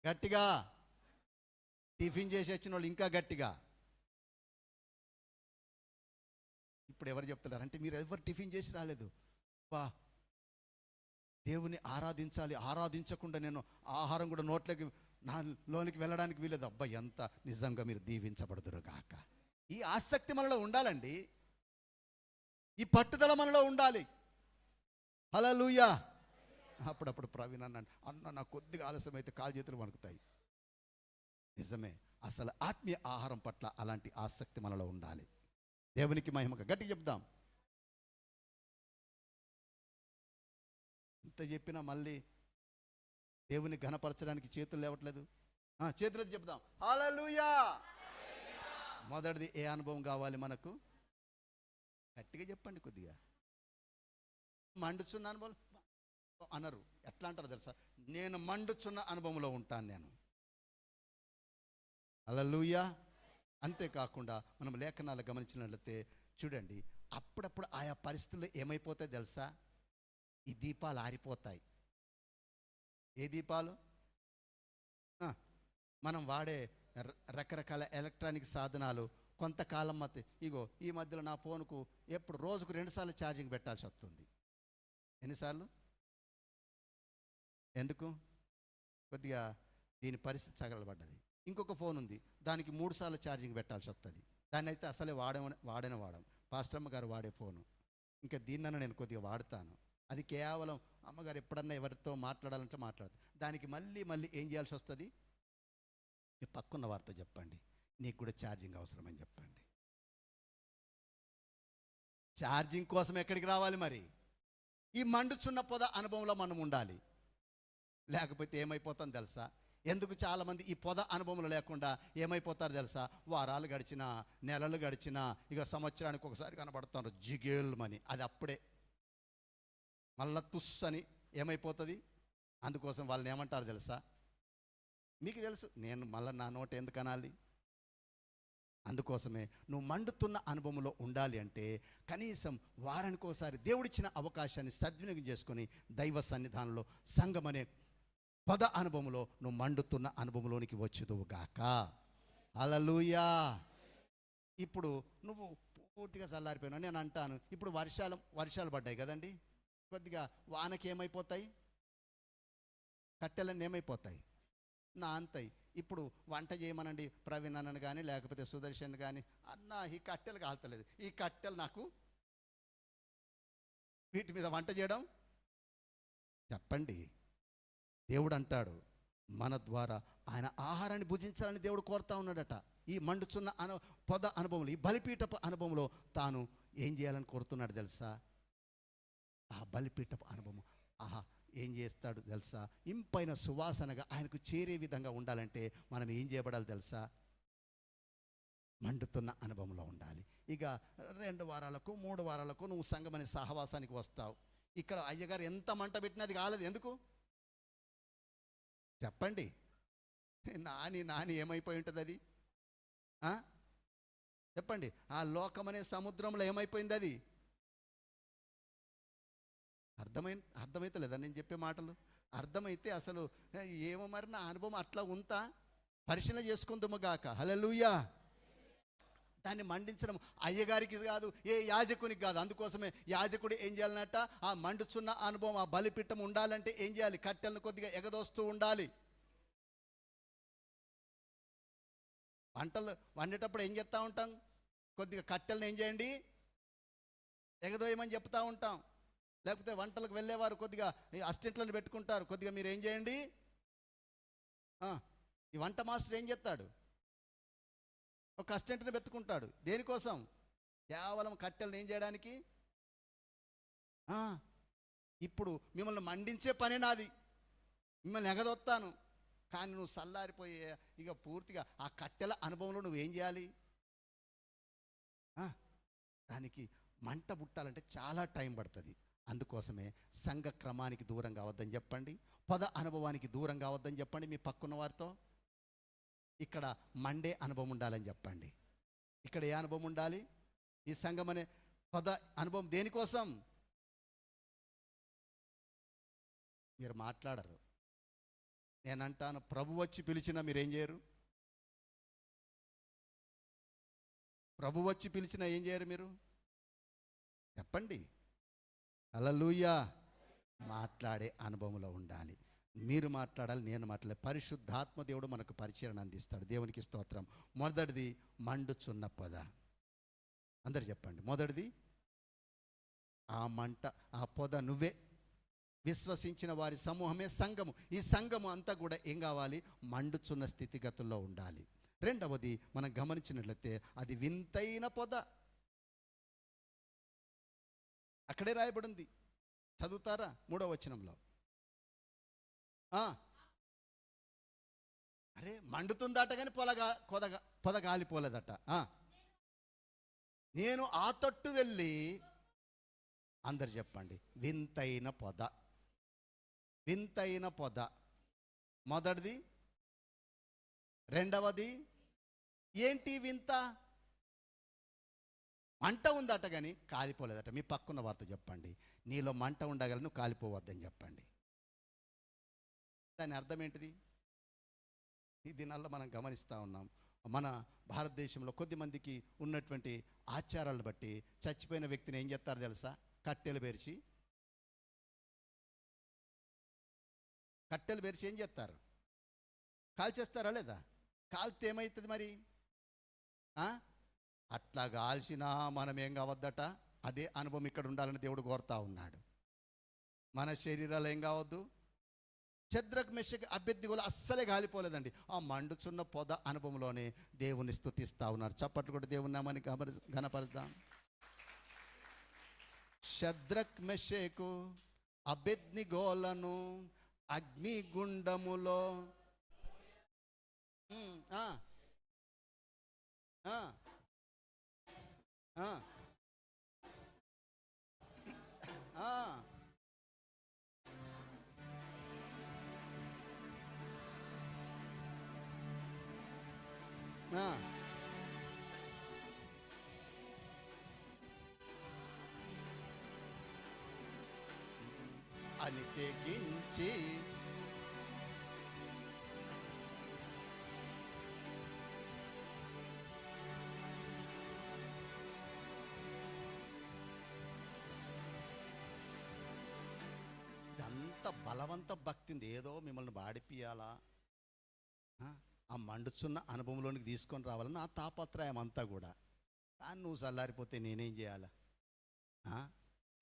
గట్టిగా. టిఫిన్ చేసి వచ్చిన వాళ్ళు ఇంకా గట్టిగా. ఇప్పుడు ఎవరు చెప్తున్నారు అంటే, మీరు ఎవరు టిఫిన్ చేసి రాలేదు. బా, దేవుని ఆరాధించాలి, ఆరాధించకుండా నేను ఆహారం కూడా లోనికి వెళ్ళడానికి వీలేదు. అబ్బా, ఎంత నిజంగా మీరు దీవించబడదురు గాక. ఈ ఆసక్తి మనలో ఉండాలండి. ఈ పట్టుదల మనలో ఉండాలి. హల్లెలూయా. అప్పుడప్పుడు ప్రవీణ్ అన్న నాకు కొద్దిగా ఆలస్యం అయితే కాలు చేతులు వణుకుతాయి. నిజమే, అసలు ఆత్మీయ ఆహారం పట్ల అలాంటి ఆసక్తి మనలో ఉండాలి. దేవునికి మహిమగా గట్టిగా చెప్దాం. ఇంత చెప్పినా మళ్ళీ దేవుని ఘనపరచడానికి చేతులు లేవట్లేదు. చేతులతో చెప్దాం, హల్లెలూయా. మొదటిది ఏ అనుభవం కావాలి మనకు? గట్టిగా చెప్పండి కొద్దిగా. మండుచున్న అనుభవం అనరు. ఎట్లా అంటారు తెలుసా? నేను మండుచున్న అనుభవంలో ఉంటాను నేను. హల్లెలూయా. అంతేకాకుండా మనం లేఖనాలు గమనించినట్లయితే చూడండి, అప్పుడప్పుడు ఆయా పరిస్థితుల్లో ఏమైపోతాయి తెలుసా? ఈ దీపాలు ఆరిపోతాయి. ఏ దీపాలు? మనం వాడే రకరకాల ఎలక్ట్రానిక్ సాధనాలు కొంతకాలం ఇగో ఈ మధ్యలో నా ఫోన్కు ఎప్పుడు రోజుకు 2 సార్లు ఛార్జింగ్ పెట్టాల్సి వస్తుంది. ఎన్నిసార్లు? ఎందుకు? కొద్దిగా దీని పరిస్థితి చగలబడ్డది. ఇంకొక ఫోన్ ఉంది, దానికి 3 సార్లు ఛార్జింగ్ పెట్టాల్సి వస్తుంది. దాన్ని అయితే అసలే వాడం పాస్టమ్మ గారు వాడే ఫోను. ఇంకా దీన్నైనా నేను కొద్దిగా వాడతాను. అది కేవలం అమ్మగారు ఎప్పుడన్నా ఎవరితో మాట్లాడాలంటే మాట్లాడతాను. దానికి మళ్ళీ ఏం చేయాల్సి వస్తుంది? మీ పక్కన్న వారితో చెప్పండి, నీకు కూడా ఛార్జింగ్ అవసరమని చెప్పండి. ఛార్జింగ్ కోసం ఎక్కడికి రావాలి మరి? ఈ మండుచున్న పొద అనుభవంలో మనం ఉండాలి. లేకపోతే ఏమైపోతాం తెలుసా? ఎందుకు చాలామంది ఈ పొద అనుభవంలో లేకుండా ఏమైపోతారు తెలుసా? వారాలు గడిచినా, నెలలు గడిచినా, ఇక సంవత్సరానికి ఒకసారి కనబడుతున్నారు జిగేల్మని. అది అప్పుడే మళ్ళా తుస్ అని ఏమైపోతుంది. అందుకోసం వాళ్ళని ఏమంటారు తెలుసా? మీకు తెలుసు, నేను మళ్ళీ నా నోట ఎందుకు అనాలి. అందుకోసమే నువ్వు మండుతున్న అనుభవంలో ఉండాలి అంటే కనీసం వారానికి ఒకసారి దేవుడిచ్చిన అవకాశాన్ని సద్వినియోగం చేసుకొని దైవ సన్నిధానంలో సంఘం అనే పద అనుభవంలో నువ్వు మండుతున్న అనుభవంలోనికి వచ్చుదువుగాక. హల్లెలూయా. ఇప్పుడు నువ్వు పూర్తిగా చల్లారిపోయినా నేను అంటాను, ఇప్పుడు వర్షాలు పడ్డాయి కదండి, కొద్దిగా వానకి ఏమైపోతాయి? కట్టెలన్నీ ఏమైపోతాయి? నాంతాయి. ఇప్పుడు వంట చేయమనండి ప్రవీణ్ అన్నను కానీ లేకపోతే సుదర్శన్ కానీ, అన్న ఈ కట్టెలు కాల్తలేదు, ఈ కట్టెలు నాకు వీటి మీద వంట చేయడం చెప్పండి. దేవుడు అంటాడు మన ద్వారా ఆయన ఆహారాన్ని భుజించాలని దేవుడు కోరుతా ఉన్నాడట. ఈ మండుచున్న పొద అనుభవంలో, ఈ బలిపీఠపు అనుభవంలో తాను ఏం చేయాలని కోరుతున్నాడు తెలుసా? ఆ బలిపీఠపు అనుభవం ఆహా ఏం చేస్తాడు తెలుసా? ఇంపైన సువాసనగా ఆయనకు చేరే విధంగా ఉండాలంటే మనం ఏం చేయబడాలి తెలుసా? మండుతున్న అనుభవంలో ఉండాలి. ఇక 2 వారాలకు 3 వారాలకు నువ్వు సంఘమనే సహవాసానికి వస్తావు. ఇక్కడ అయ్యగారు ఎంత మంట పెట్టినది కాలేదు. ఎందుకు చెప్పండి? నాని ఏమైపోయి ఉంటుంది అది? చెప్పండి. ఆ లోకమనే సముద్రంలో ఏమైపోయింది అది? అర్థమైతే లేదా నేను చెప్పే మాటలు? అర్థమైతే అసలు ఏమో మరి నా అనుభవం అట్లా ఉంతా పరిశీలన చేసుకుందాము గాక. హల్లెలూయా. దాన్ని మండించడం అయ్యగారికి కాదు, ఏ యాజకునికి కాదు. అందుకోసమే యాజకుడు ఏం చేయాలన్నట్ట? ఆ మండుచున్న అనుభవం, ఆ బలిపీఠం ఉండాలంటే ఏం చేయాలి? కట్టెలను కొద్దిగా ఎగదోస్తూ ఉండాలి. వంటలు వండేటప్పుడు ఏం చెప్తా ఉంటాం? కొద్దిగా కట్టెలను ఏం చేయండి? ఎగదోయమని చెప్తా ఉంటాం. లేకపోతే వంటలకు వెళ్ళేవారు కొద్దిగా అసిస్టెంట్లను పెట్టుకుంటారు, కొద్దిగా మీరు ఏం చేయండి. ఈ వంట మాస్టర్ ఏం చేస్తాడు? ఒక అసిస్టెంట్ని పెట్టుకుంటాడు. దేనికోసం? కేవలం కట్టెలను ఏం చేయడానికి. ఇప్పుడు మిమ్మల్ని మండించే పని నాది, మిమ్మల్ని ఎగదొత్తాను. కానీ నువ్వు చల్లారిపోయే ఇక పూర్తిగా ఆ కట్టెల అనుభవంలో నువ్వేం చేయాలి? దానికి మంట పుట్టాలంటే చాలా టైం పడుతుంది. అందుకోసమే సంఘ క్రమానికి దూరం కావద్దని చెప్పండి, పద అనుభవానికి దూరం కావద్దని చెప్పండి. మీ పక్కన్న వారితో ఇక్కడ మండే అనుభవం ఉండాలని చెప్పండి. ఇక్కడ ఏ అనుభవం ఉండాలి? ఈ సంఘం అనే పద అనుభవం దేనికోసం? మీరు మాట్లాడరు. నేనంటాను, ప్రభు వచ్చి పిలిచినా మీరేం చేయరు? ప్రభు వచ్చి పిలిచినా ఏం చేయరు మీరు? చెప్పండి. హల్లెలూయా. మాట్లాడే అనుభవంలో ఉండాలి. మీరు మాట్లాడాలి, నేను మాట్లాడాలి. పరిశుద్ధాత్మ దేవుడు మనకు పరిచయం అందిస్తాడు. దేవునికి స్తోత్రం. మొదటిది మండుచున్న పొద. అందరు చెప్పండి. మొదటిది ఆ మంట, ఆ పొద నువ్వే. విశ్వసించిన వారి సమూహమే సంఘము. ఈ సంఘము అంతా కూడా ఏం కావాలి? మండుచున్న స్థితిగతుల్లో ఉండాలి. రెండవది మనం గమనించినట్లయితే అది వింతైన పొద. అక్కడే రాయబడింది, చదువుతారా? 3వ వచనంలో. అరే మండుతుందట కానీ పొద గాలిపోలేదట. నేను ఆ తట్టు వెళ్ళి, అందరు చెప్పండి, వింతైన పొద. వింతైన పొద మొదటిది. రెండవది ఏంటి వింత? మంట ఉందట కానీ కాలిపోలేదట. మీ పక్కన్న వార్త చెప్పండి, నీలో మంట ఉండగల నువ్వు కాలిపోవద్దని చెప్పండి. దాని అర్థం ఏంటిది? ఈ దినాల్లో మనం గమనిస్తూ ఉన్నాం, మన భారతదేశంలో కొద్దిమందికి ఉన్నటువంటి ఆచారాలను బట్టి చచ్చిపోయిన వ్యక్తిని ఏం చేస్తారు తెలుసా? కట్టెలు పేర్చి ఏం చేస్తారు? కాల్చేస్తారా లేదా? కాల్తే ఏమవుతుంది మరి? అట్లా కాల్చినా మనం ఏం కావద్దట. అదే అనుభవం ఇక్కడ ఉండాలని దేవుడు కోరుతా ఉన్నాడు. మన శరీరాలు ఏం కావద్దు. షద్రక్ మెషక్ అబేద్నెగోలు అస్సలే గాలిపోలేదండి. ఆ మండుచున్న పొద అనుభవంలోనే దేవుని స్తుతిస్తూ ఉన్నారు. చప్పట్లు కూడా దేవుని నామాన్ని ఘనపరుద్దాం. షద్రక్ మెషకు అబేద్నెగోలను అగ్నిగుండములో ఆ, ఆ, ఆ, ఆ, ఆ. అని తెగించి ఇదంతా బలవంత భక్తి ఉంది. ఏదో మిమ్మల్ని వాడిపియాలా, ఆ ఆ మండుచున్న అనుభవంలోనికి తీసుకొని రావాలని నా తాపత్రయం అంతా కూడా. కానీ నువ్వు చల్లారిపోతే నేనేం చేయాలా? ఆ?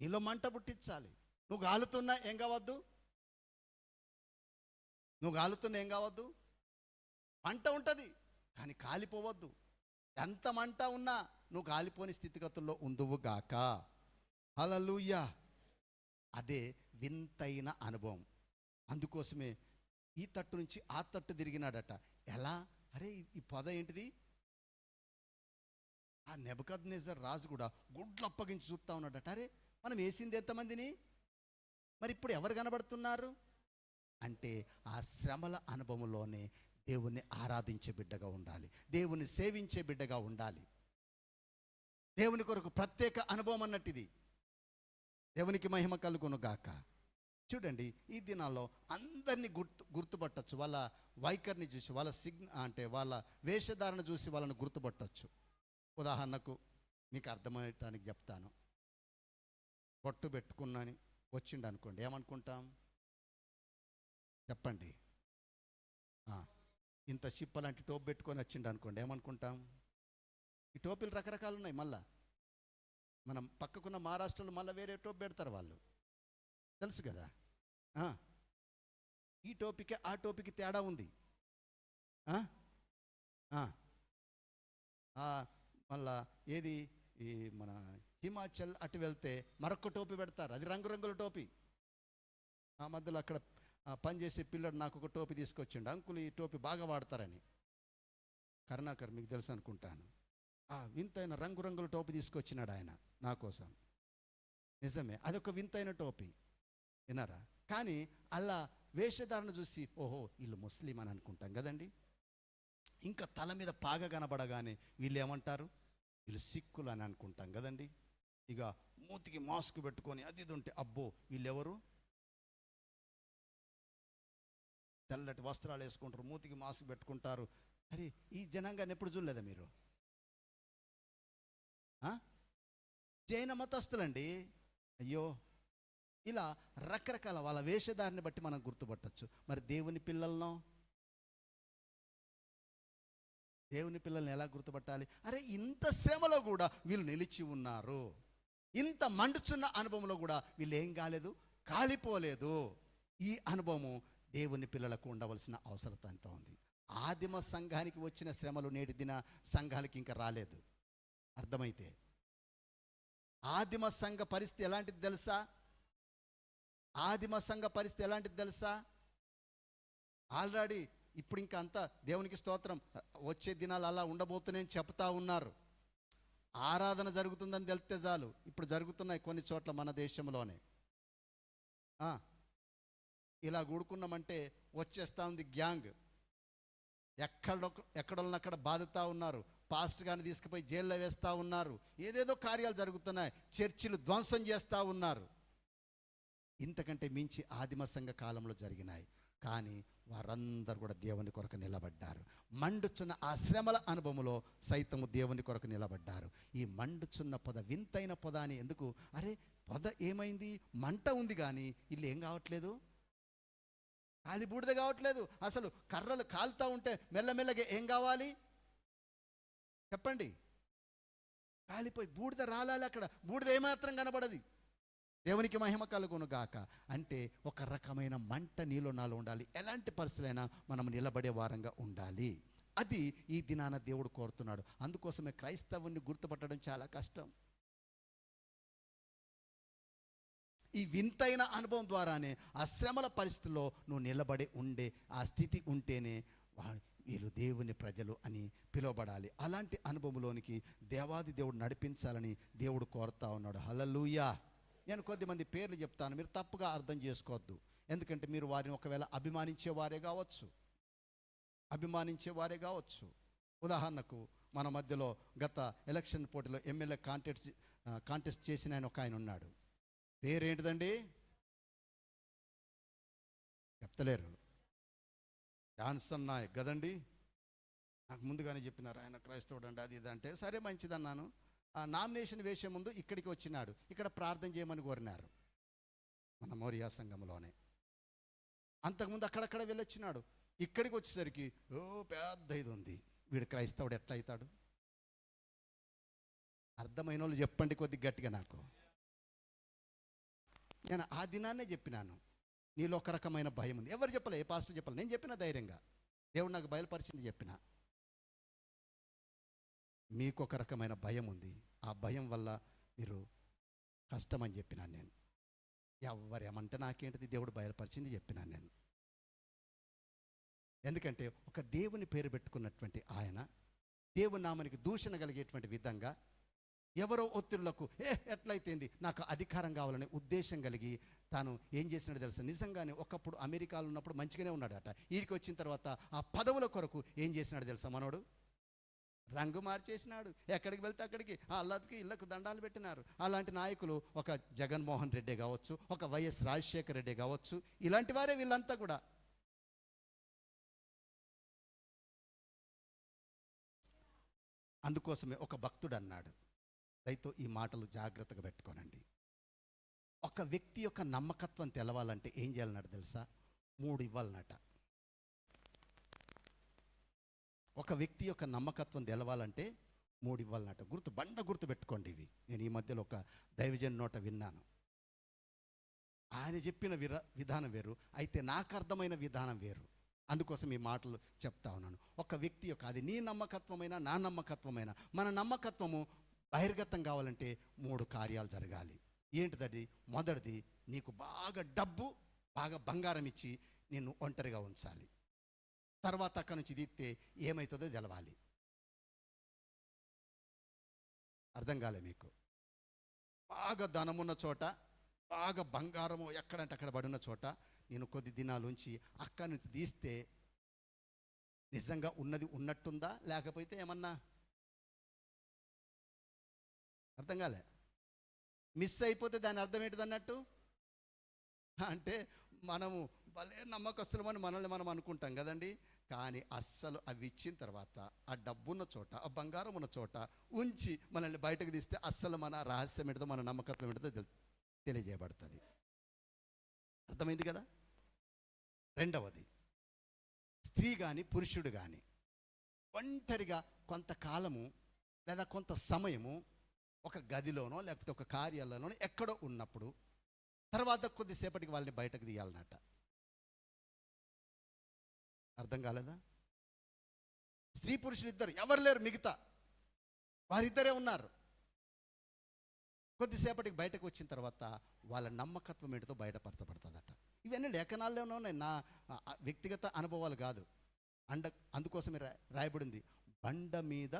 నీలో మంట పుట్టించాలి. నువ్వు గాలుతున్నా ఏం కావద్దు, నువ్వు గాలుతున్నా ఏం కావద్దు, మంట ఉంటుంది కానీ కాలిపోవద్దు. ఎంత మంట ఉన్నా నువ్వు కాలిపోని స్థితిగతుల్లో ఉందువు గాక. హల్లెలూయా. అదే వింతైన అనుభవం. అందుకోసమే ఈ తట్టు నుంచి ఆ తట్టు తిరిగినాడట. ఎలా? అరే ఈ పొద ఏంటిది? ఆ నెబుకద్నెజర్ రాజు కూడా గుడ్లు అప్పగించి చూస్తా ఉన్నాడట. అరే మనం వేసింది ఎంతమందిని, మరి ఇప్పుడు ఎవరు కనబడుతున్నారు అంటే ఆ శ్రమల అనుభవంలోనే దేవుణ్ణి ఆరాధించే బిడ్డగా ఉండాలి, దేవుని సేవించే బిడ్డగా ఉండాలి. దేవుని కొరకు ప్రత్యేక అనుభవం అన్నట్టు ఇది. దేవునికి మహిమ కలుగును గాక. చూడండి, ఈ దినాల్లో అందరినీ గుర్తుపట్టచ్చు. వాళ్ళ వైఖరిని చూసి, వాళ్ళ అంటే వాళ్ళ వేషధారణ చూసి వాళ్ళని గుర్తుపట్టచ్చు. ఉదాహరణకు మీకు అర్థమయ్యటానికి చెప్తాను. పొట్టు పెట్టుకున్నాని వచ్చిండు అనుకోండి, ఏమనుకుంటాం చెప్పండి? ఇంత చిప్ప లాంటి టోపు పెట్టుకొని వచ్చిండు అనుకోండి, ఏమనుకుంటాం? ఈ టోపీలు రకరకాలు ఉన్నాయి. మళ్ళా మనం పక్కకున్న మహారాష్ట్రలో మళ్ళీ వేరే టోపీ పెడతారు వాళ్ళు, తెలుసు కదా. ఈ టోపీకి ఆ టోపీకి తేడా ఉంది. మళ్ళా ఏది ఈ మన హిమాచల్ అటు వెళ్తే మరొక టోపీ పెడతారు, అది రంగురంగుల టోపీ. ఆ మధ్యలో అక్కడ పనిచేసే పిల్లడు నాకు ఒక టోపీ తీసుకొచ్చిండు. అంకుల్ ఈ టోపీ బాగా వాడతారని. కరుణాకర్ మీకు తెలుసు అనుకుంటాను. వింతైన రంగురంగుల టోపీ తీసుకొచ్చినాడు ఆయన నా కోసం. నిజమే, అదొక వింతైన టోపీ, విన్నారా? కానీ అలా వేషధారణ చూసి ఓహో వీళ్ళు ముస్లిం అని అనుకుంటాం కదండి. ఇంకా తల మీద పాగ కనబడగానే వీళ్ళు ఏమంటారు? వీళ్ళు సిక్కులు అని అనుకుంటాం కదండి. ఇక మూతికి మాస్క్ పెట్టుకొని అది ఇది ఉంటే అబ్బో వీళ్ళెవరు? తెల్లటి వస్త్రాలు వేసుకుంటారు, మూతికి మాస్క్ పెట్టుకుంటారు. అరే ఈ జనాంగాన్ని ఎప్పుడు చూడలేదా మీరు? జైన మతస్థులండి. అయ్యో, ఇలా రకరకాల వాళ్ళ వేషధారిని బట్టి మనం గుర్తుపట్టచ్చు. మరి దేవుని పిల్లలను ఎలా గుర్తుపట్టాలి? అరే ఇంత శ్రమలో కూడా వీళ్ళు నిలిచి ఉన్నారు, ఇంత మండుచున్న అనుభవంలో కూడా వీళ్ళు ఏం కాలేదు, కాలిపోలేదు. ఈ అనుభవము దేవుని పిల్లలకు ఉండవలసిన అవసరం ఎంత ఉంది. ఆదిమ సంఘానికి వచ్చిన శ్రమలు నేటి దిన సంఘాలకి ఇంకా రాలేదు. అర్థమైతే ఆదిమ సంఘ పరిస్థితి ఎలాంటిది తెలుసా? ఆదిమ సంఘ పరిస్థితి ఎలాంటిది తెలుసా? ఆల్రెడీ ఇప్పుడు ఇంకా అంతా దేవునికి స్తోత్రం, వచ్చే దినాలు అలా ఉండబోతున్నాయని చెప్తా ఉన్నారు. ఆరాధన జరుగుతుందని తెలిస్తే చాలు. ఇప్పుడు జరుగుతున్నాయి కొన్ని చోట్ల మన దేశంలోనే. ఇలా కూడుకున్నామంటే వచ్చేస్తూ ఉంది గ్యాంగ్. ఎక్కడొన్నక్కడ బాధతా ఉన్నారు. పాస్టర్ గారిని తీసుకుపోయి జైల్లో వేస్తూ ఉన్నారు. ఏదేదో కార్యాలు జరుగుతున్నాయి. చర్చిలు ధ్వంసం చేస్తూ ఉన్నారు. ఇంతకంటే మించి ఆదిమ సంఘ కాలంలో జరిగినాయి. కానీ వారందరూ కూడా దేవుని కొరకు నిలబడ్డారు. మండుచున్న ఆ శ్రమల అనుభవంలో సైతము దేవుని కొరకు నిలబడ్డారు. ఈ మండుచున్న పొద వింతైన పొద అని ఎందుకు? అరే పొద ఏమైంది? మంట ఉంది కానీ ఇల్లు ఏం కావట్లేదు, కాలి బూడిద కావట్లేదు. అసలు కర్రలు కాలుతూ ఉంటే మెల్లమెల్లగా ఏం కావాలి చెప్పండి? కాలిపోయి బూడిద రాలాలి. అక్కడ బూడిద ఏమాత్రం కనబడది. దేవునికి మహిమ కలుగును గాక. అంటే ఒక రకమైన మంట నీలో నాలో ఉండాలి. ఎలాంటి పరిస్థితులైనా మనం నిలబడే వారంగా ఉండాలి. అది ఈ దినాన దేవుడు కోరుతున్నాడు. అందుకోసమే క్రైస్తవుని గుర్తుపట్టడం చాలా కష్టం. ఈ వింతైన అనుభవం ద్వారానే ఆ శ్రమల పరిస్థితుల్లో నువ్వు నిలబడి ఉండే ఆ స్థితి ఉంటేనే వీళ్ళు దేవుని ప్రజలు అని పిలువబడాలి. అలాంటి అనుభవంలోనికి దేవాది దేవుడు నడిపించాలని దేవుడు కోరుతా ఉన్నాడు. హల్లెలూయా. నేను కొద్దిమంది పేర్లు చెప్తాను, మీరు తప్పుగా అర్థం చేసుకోవద్దు. ఎందుకంటే మీరు వారిని ఒకవేళ అభిమానించేవారే కావచ్చు. ఉదాహరణకు మన మధ్యలో గత ఎలక్షన్ పోటీలో ఎమ్మెల్యే కాంటెస్ట్ చేసిన ఆయన ఉన్నాడు. పేరేంటిదండి? చెప్తలేరు. జాన్సన్ నాయక్ కదండి. నాకు ముందుగానే చెప్పినారు ఆయన క్రైస్తవుడు అండి, అది ఇది అంటే సరే మంచిదన్నాను. ఆ నామినేషన్ వేసే ముందు ఇక్కడికి వచ్చినాడు. ఇక్కడ ప్రార్థన చేయమని కోరినారు మన మోరియా సంఘంలోనే. అంతకుముందు అక్కడక్కడ వెళ్ళొచ్చినాడు. ఇక్కడికి వచ్చేసరికి ఓ పెద్ద ఇది ఉంది. వీడు క్రైస్తవుడు ఎట్లా అవుతాడు? అర్థమైన వాళ్ళు చెప్పండి కొద్ది గట్టిగా. నాకు నేను ఆ దినాన్నే చెప్పినాను, నీలో ఒక రకమైన భయం ఉంది. ఎవరు చెప్పలే, ఏ పాస్టర్ చెప్పలే, నేను చెప్పిన ధైర్యంగా. దేవుడు నాకు బయలుపరిచింది చెప్పిన. మీకు ఒక రకమైన భయం ఉంది. ఆ భయం వల్ల మీరు కష్టమని చెప్పినాను నేను. ఎవరేమంటే నాకేంటిది, దేవుడు బయలుపరిచింది చెప్పినాను నేను. ఎందుకంటే ఒక దేవుని పేరు పెట్టుకున్నటువంటి ఆయన దేవుని నామానికి దూషణ కలిగేటువంటి విధంగా ఎవరో ఒత్తిళ్లకు ఎట్లయితేంది, నాకు అధికారం కావాలనే ఉద్దేశం కలిగి తాను ఏం చేసినాడో తెలుసా? నిజంగానే ఒకప్పుడు అమెరికాలో ఉన్నప్పుడు మంచిగానే ఉన్నాడట. వీడికి వచ్చిన తర్వాత ఆ పదవుల కొరకు ఏం చేసినాడు తెలుసా? మనోడు రంగు మార్చేసినాడు. ఎక్కడికి వెళ్తే అక్కడికి అల్లకి ఇళ్లకు దండాలు పెట్టినారు. అలాంటి నాయకులు ఒక జగన్మోహన్ రెడ్డి కావచ్చు, ఒక వైఎస్ రాజశేఖర రెడ్డి కావచ్చు, ఇలాంటి వారే వీళ్ళంతా కూడా. అందుకోసమే ఒక భక్తుడు అన్నాడు, దయతో ఈ మాటలు జాగ్రత్తగా పెట్టుకోనండి. ఒక వ్యక్తి యొక్క నమ్మకత్వం తెలవాలంటే ఏం చేయాలన్నాడు తెలుసా? 3 ఇవ్వాలన్నట. ఒక వ్యక్తి యొక్క నమ్మకత్వం తెలవాలంటే 3 ఇవ్వాలన్నట. గుర్తు పెట్టుకోండి ఇవి. నేను ఈ మధ్యలో ఒక దైవజన్ నోట విన్నాను. ఆయన చెప్పిన విధానం వేరు, అయితే నాకు అర్థమైన విధానం వేరు. అందుకోసం ఈ మాటలు చెప్తా ఉన్నాను. ఒక వ్యక్తి యొక్క, అది నీ నమ్మకత్వమైనా నా నమ్మకత్వమైనా, మన నమ్మకత్వము బహిర్గతం కావాలంటే 3 కార్యాలు జరగాలి. ఏంటిదది? మొదటిది, నీకు బాగా డబ్బు, బాగా బంగారం ఇచ్చి నిన్ను ఒంటరిగా ఉంచాలి. తర్వాత అక్కడి నుంచి దిగితే ఏమవుతుందో తెలవాలి. అర్థం కాలే మీకు? బాగా ధనమున్న చోట, బాగా బంగారము ఎక్కడంటే అక్కడ పడిన చోట నేను కొద్ది దినాలు ఉంచి అక్కడి నుంచి తీస్తే నిజంగా ఉన్నది ఉన్నట్టుందా, లేకపోతే ఏమన్నా అర్థం కాలే? మిస్ అయిపోతే దాని అర్థం ఏంటిది అన్నట్టు? అంటే మనము భలే నమ్మకస్తులమని మనల్ని మనం అనుకుంటాం కదండి. కానీ అస్సలు అవి ఇచ్చిన తర్వాత ఆ డబ్బున్న చోట, ఆ బంగారం ఉన్న చోట ఉంచి మనల్ని బయటకు తీస్తే అస్సలు మన రహస్యం ఏంటో, మన నమ్మకత్వం ఏంటో తెలియజేయబడుతుంది. అర్థమైంది కదా? రెండవది, స్త్రీ కానీ పురుషుడు కానీ ఒంటరిగా కొంతకాలము లేదా కొంత సమయము ఒక గదిలోనో లేకపోతే ఒక కార్యాలయంలోనో ఎక్కడో ఉన్నప్పుడు తర్వాత కొద్దిసేపటికి వాళ్ళని బయటకు తీయాలన్నట. అర్థం కాలేదా? స్త్రీ పురుషులు ఇద్దరు, ఎవరు లేరు, మిగతా వారిద్దరే ఉన్నారు. కొద్దిసేపటికి బయటకు వచ్చిన తర్వాత వాళ్ళ నమ్మకత్వం ఏంటితో బయటపరచబడుతుందట. ఇవన్నీ లేఖనాల్లోనే ఉన్నాయి, నా వ్యక్తిగత అనుభవాలు కాదు. అందుకోసమే రాయబడింది, బండ మీద.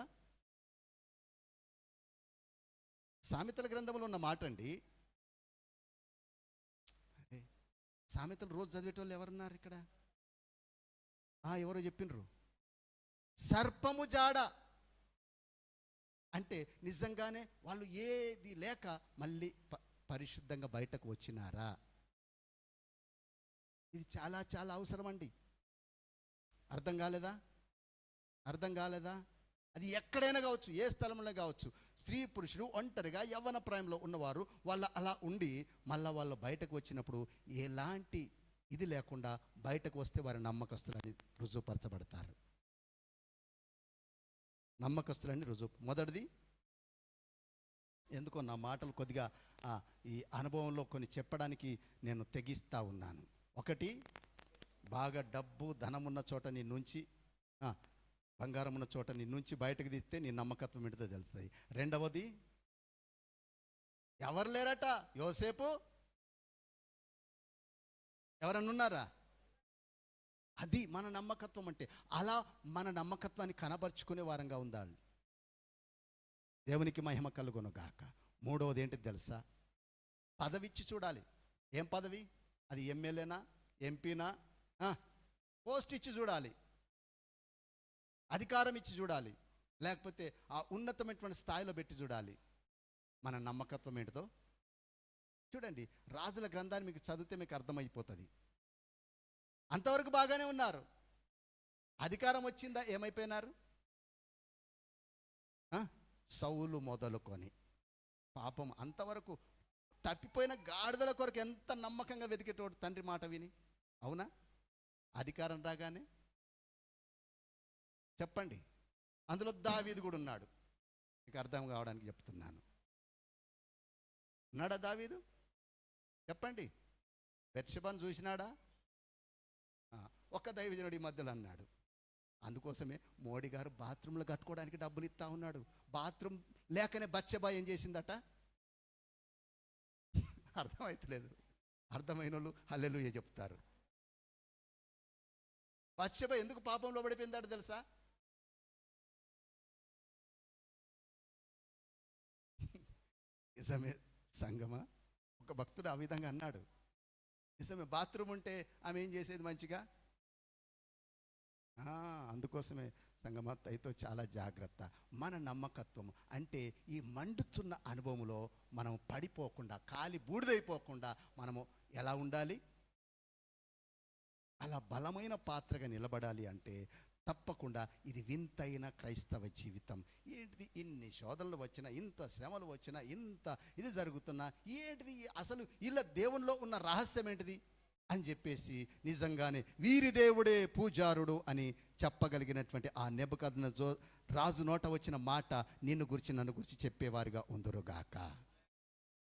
సామెతల గ్రంథంలో ఉన్న మాట అండి. అరే, సామెతలు రోజు చదివేటోళ్ళు ఎవరున్నారు ఇక్కడ? ఎవరో చెప్పిండ్రు, సర్పము జాడ. అంటే నిజంగానే వాళ్ళు ఏది లేక మళ్ళీ పరిశుద్ధంగా బయటకు వచ్చినారా? ఇది చాలా చాలా అవసరం అండి. అర్థం కాలేదా? అది ఎక్కడైనా కావచ్చు, ఏ స్థలంలో కావచ్చు. స్త్రీ పురుషులు ఒంటరిగా యవ్వన ప్రాయంలో ఉన్నవారు వాళ్ళ అలా ఉండి మళ్ళీ వాళ్ళు బయటకు వచ్చినప్పుడు ఎలాంటి ఇది లేకుండా బయటకు వస్తే వారి నమ్మకస్తులని రుజువుపరచబడతారు. నమ్మకస్తులని మొదటిది, ఎందుకో నా మాటలు కొద్దిగా ఈ అనుభవంలో కొన్ని చెప్పడానికి నేను తెగిస్తూ ఉన్నాను. ఒకటి, బాగా డబ్బు ధనమున్న చోట నీ నుంచి, బంగారం ఉన్న చోట నీ నుంచి బయటకు తీస్తే నీ నమ్మకత్వం ఏంటో తెలుస్తుంది. రెండవది, ఎవరు లేరట యోసేపు, ఎవరన్నా ఉన్నారా? అది మన నమ్మకత్వం అంటే. అలా మన నమ్మకత్వాన్ని కనబరుచుకునే వారంగా ఉండాలి. దేవునికి మహిమ కలుగును గాక. మూడవది ఏంటిది తెలుసా? పదవి ఇచ్చి చూడాలి. ఏం పదవి అది? ఎమ్మెల్యేనా, ఎంపీనా? పోస్ట్ ఇచ్చి చూడాలి, అధికారం ఇచ్చి చూడాలి, లేకపోతే ఆ ఉన్నతమైనటువంటి స్థాయిలో పెట్టి చూడాలి. మన నమ్మకత్వం ఏంటిదో చూడండి. రాజుల గ్రంథాన్ని మీకు చదివితే మీకు అర్థమైపోతుంది. అంతవరకు బాగానే ఉన్నారు, అధికారం వచ్చిందా ఏమైపోయినారు? సౌలు మొదలుకొని పాపం అంతవరకు తప్పిపోయిన గాడిదల కొరకు ఎంత నమ్మకంగా వెతికేటోడు తండ్రి మాట విని. అవునా? అధికారం రాగానే చెప్పండి, అందులో దావీదు కూడా ఉన్నాడు. మీకు అర్థం కావడానికి చెప్తున్నాను. ఉన్నాడా దావీదు? చెప్పండి. బెత్షెబాను చూసినాడా? ఒక్క దైవజనుడి మధ్యలో అన్నాడు. అందుకోసమే మోడీ గారు బాత్రూంలో కట్టుకోవడానికి డబ్బులు ఇస్తా ఉన్నాడు. బాత్రూమ్ లేకనే బత్షెబా ఏం చేసిందట? అర్థమైతలేదు. అర్థమైన వాళ్ళు హల్లెలూయా చెప్తారు. బత్షెబా ఎందుకు పాపంలో పడిపోయిందట తెలుసా? నిజమే సంగమా, ఒక భక్తుడు ఆ విధంగా అన్నాడు. నిజమే, బాత్రూమ్ ఉంటే ఆమె ఏం చేసేది మంచిగా. అందుకోసమే సంగమా దయతో చాలా జాగ్రత్త. మన నమ్మకత్వం అంటే ఈ మండుతున్న అనుభవంలో మనం పడిపోకుండా, కాలి బూడిదైపోకుండా మనము ఎలా ఉండాలి? అలా బలమైన పాత్రగా నిలబడాలి. అంటే తప్పకుండా ఇది వింతైన క్రైస్తవ జీవితం. ఏంటిది? ఇన్ని శోధనలు వచ్చినా, ఇంత శ్రమలు వచ్చినా, ఇంత ఇది జరుగుతున్నా, ఏంటిది అసలు ఇలా దేవునిలో ఉన్న రహస్యం ఏంటిది అని చెప్పేసి నిజంగానే వీరి దేవుడే పూజారుడు అని చెప్పగలిగినటువంటి ఆ నెబుకద్నెజర్ రాజు నోట వచ్చిన మాట నిన్ను గురించి నన్ను గురించి చెప్పేవారుగా ఉందురుగాక.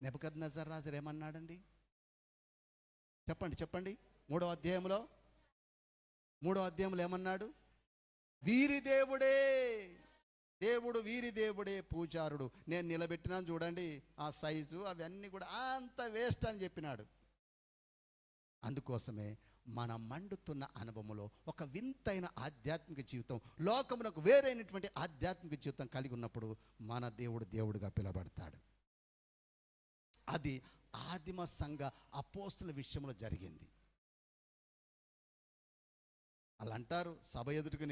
నెబుకద్నెజర్ రాజు ఏమన్నాడండి? చెప్పండి చెప్పండి. మూడో అధ్యాయంలో ఏమన్నాడు? వీరి దేవుడే, దేవుడు వీరి దేవుడే పూజారుడు. నేను నిలబెట్టినాను చూడండి, ఆ సైజు అవన్నీ కూడా అంత వేస్ట్ అని చెప్పినాడు. అందుకోసమే మన మండుతున్న అనుభవంలో ఒక వింతైన ఆధ్యాత్మిక జీవితం, లోకమునకు వేరైనటువంటి ఆధ్యాత్మిక జీవితం కలిగి ఉన్నప్పుడు మన దేవుడు దేవుడుగా పిలబడతాడు. అది ఆదిమ సంఘ అపోస్తుల విషయంలో జరిగింది. వాళ్ళు అంటారు, సభ ఎదుటికి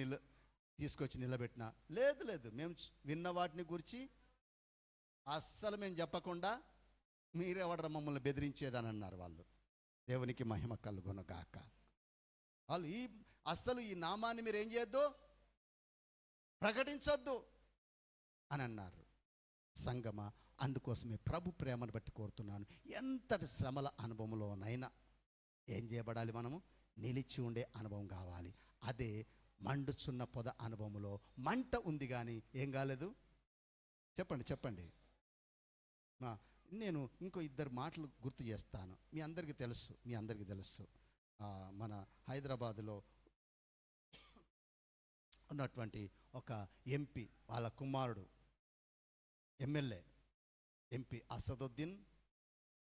తీసుకొచ్చి నిలబెట్టినా, లేదు మేము విన్న వాటిని గురించి అస్సలు మేము చెప్పకుండా మీరెవడరా మమ్మల్ని బెదిరించేదని అన్నారు వాళ్ళు. దేవునికి మహిమ కలుగును గాక. వాళ్ళు అస్సలు ఈ నామాన్ని మీరు ఏం చేయొద్దు, ప్రకటించొద్దు అని అన్నారు. సంగమ, అందుకోసమే ప్రభు ప్రేమను బట్టి కోరుతున్నాను, ఎంతటి శ్రమల అనుభవంలోనైనా ఏం చేయబడాలి? మనము నిలిచి ఉండే అనుభవం కావాలి. అదే మండుచున్న పొద అనుభవంలో మంట ఉంది కానీ ఏం కాలేదు. చెప్పండి. నేను ఇంకో ఇద్దరు మాటలు గుర్తు చేస్తాను. మీ అందరికీ తెలుసు మన హైదరాబాదులో ఉన్నటువంటి ఒక ఎంపీ, వాళ్ళ కుమారుడు ఎమ్మెల్యే ఎంపీ అసదుద్దీన్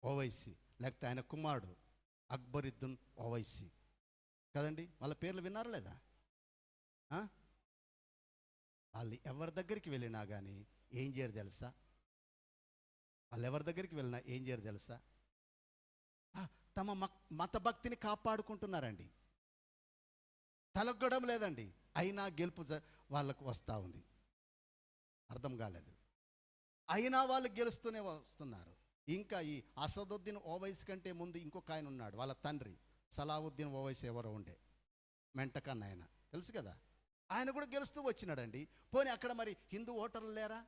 ఓవైసీ, లేకపోతే ఆయన కుమారుడు అక్బరుద్దీన్ ఓవైసీ కదండి. వాళ్ళ పేర్లు విన్నారా లేదా? వాళ్ళు ఎవరి దగ్గరికి వెళ్ళినా కానీ ఏం చేయరు తెలుసా? తమ మత భక్తిని కాపాడుకుంటున్నారండి. తలగ్గడం లేదండి, అయినా గెలుపు వాళ్ళకు వస్తూ ఉంది. అర్థం కాలేదు, అయినా వాళ్ళు గెలుస్తూనే వస్తున్నారు. ఇంకా ఈ అసదుద్దీన్ ఓవైసీ కంటే ముందు ఇంకొక ఆయన ఉన్నాడు, వాళ్ళ తండ్రి సలావుద్దీన్ ఓవైసీ ఎవరో ఉండే, మెంటకన్న ఆయన తెలుసు కదా. ఆయన కూడా గెలుస్తూ వచ్చినాడండి. పోనీ అక్కడ మరి హిందూ ఓటర్లు లేరా?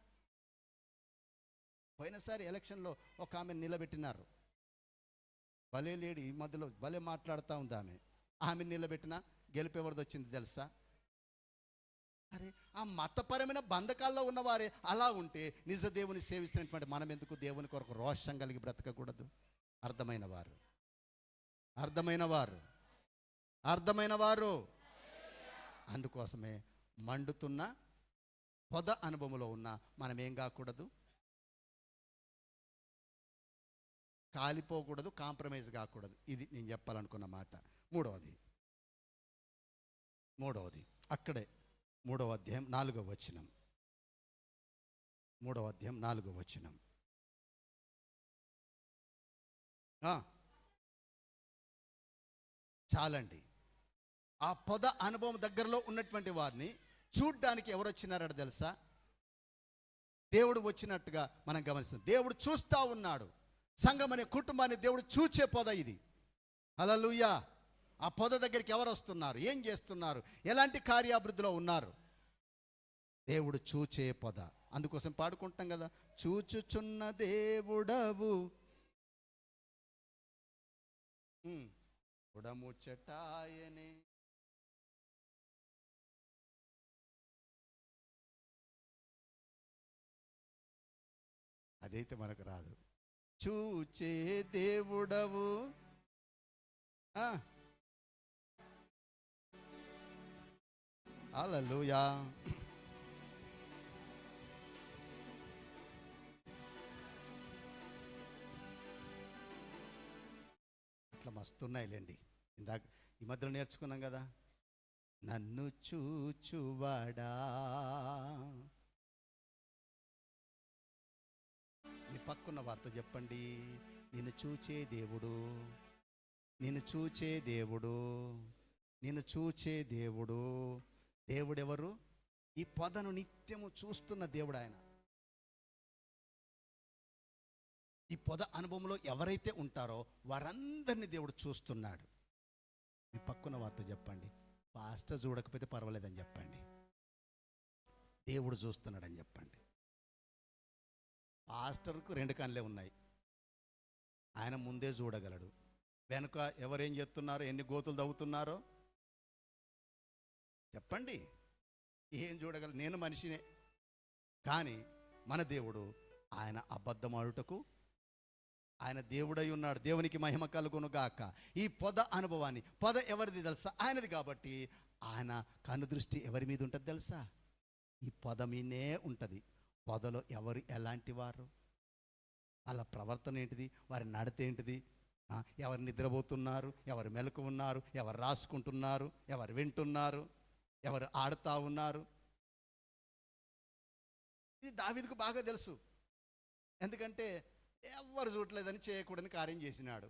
పోయినసారి ఎలక్షన్లో ఒక ఆమె నిలబెట్టినారు, భలే లేడీ, ఈ మధ్యలో భలే మాట్లాడుతూ ఉంది ఆమె నిలబెట్టినా గెలుపు ఎవరిది వచ్చింది తెలుసా? అరే, ఆ మతపరమైన బంధకాల్లో ఉన్నవారే అలా ఉంటే నిజ దేవుని సేవిస్తున్నటువంటి మనం ఎందుకు దేవుని కొరకు రోషం కలిగి బ్రతకకూడదు? అర్థమైన వారు అందుకోసమే మండుతున్న పొద అనుభవంలో ఉన్న మనం ఏం కాకూడదు, కాలిపోకూడదు, కాంప్రమైజ్ కాకూడదు. ఇది నేను చెప్పాలనుకున్న మాట. మూడవది, మూడవది అక్కడే 3వ అధ్యాయం 4వ వచనం. 3వ అధ్యాయం 4వ వచనం. చాలండి. ఆ పొద అనుభవం దగ్గరలో ఉన్నటువంటి వారిని చూడ్డానికి ఎవరు వచ్చినారట తెలుసా? దేవుడు వచ్చినట్టుగా మనం గమనిస్తాం. దేవుడు చూస్తూ ఉన్నాడు. సంఘం అనే కుటుంబాన్ని దేవుడు చూచే పొద ఇది. హల్లెలూయా. ఆ పొద దగ్గరికి ఎవరు వస్తున్నారు, ఏం చేస్తున్నారు, ఎలాంటి కార్యాభివృద్ధిలో ఉన్నారు? దేవుడు చూచే పొద. అందుకోసం పాడుకుంటాం కదా, చూచుచున్న దేవుడవు ఉడముచ్చటాయనే. అదైతే మనకు రాదు. చూచే దేవుడవు. హల్లెలూయా. అట్లా మస్తున్నాయిలేండి. ఇందాక ఈ మధ్యలో నేర్చుకున్నాం కదా, నన్ను చూచువాడా. మీ పక్కన్న వారితో చెప్పండి, నిన్ను చూచే దేవుడు, నిన్ను చూచే దేవుడు, నిన్ను చూచే దేవుడు. దేవుడెవరు? ఈ పొదను నిత్యము చూస్తున్న దేవుడు ఆయన. ఈ పొద అనుభవంలో ఎవరైతే ఉంటారో వారందరినీ దేవుడు చూస్తున్నాడు. మీ పక్కన వారితో చెప్పండి, పాస్టర్ చూడకపోతే పర్వాలేదని చెప్పండి, దేవుడు చూస్తున్నాడని చెప్పండి. పాస్టర్కు 2 కళ్ళే ఉన్నాయి. ఆయన ముందే చూడగలడు. వెనుక ఎవరేం చేస్తున్నారో, ఎన్ని గోతులు తవ్వుతున్నారో చెప్పండి, ఏం చూడగలరు? నేను మనిషినే. కానీ మన దేవుడు ఆయన అబద్ధమాడుటకు ఆయన దేవుడై ఉన్నాడు. దేవునికి మహిమ కలుగును గాక. ఈ పొద అనుభవాన్ని, పొద ఎవరిది తెలుసా? ఆయనది. కాబట్టి ఆయన కనుదృష్టి ఎవరి మీద ఉంటుంది తెలుసా? ఈ పొద మీదే ఉంటుంది. పొదలో ఎవరు ఎలాంటి వారు, వాళ్ళ ప్రవర్తన ఏంటిది, వారి నడత ఏంటిది, ఎవరు నిద్రపోతున్నారు, ఎవరు మెలకు ఉన్నారు, ఎవరు రాసుకుంటున్నారు, ఎవరు వింటున్నారు, ఎవరు ఆడుతూ ఉన్నారు. ఇది దావీదుకు బాగా తెలుసు. ఎందుకంటే ఎవరు చూడలేదని చేయకూడని కార్యం చేసినాడు.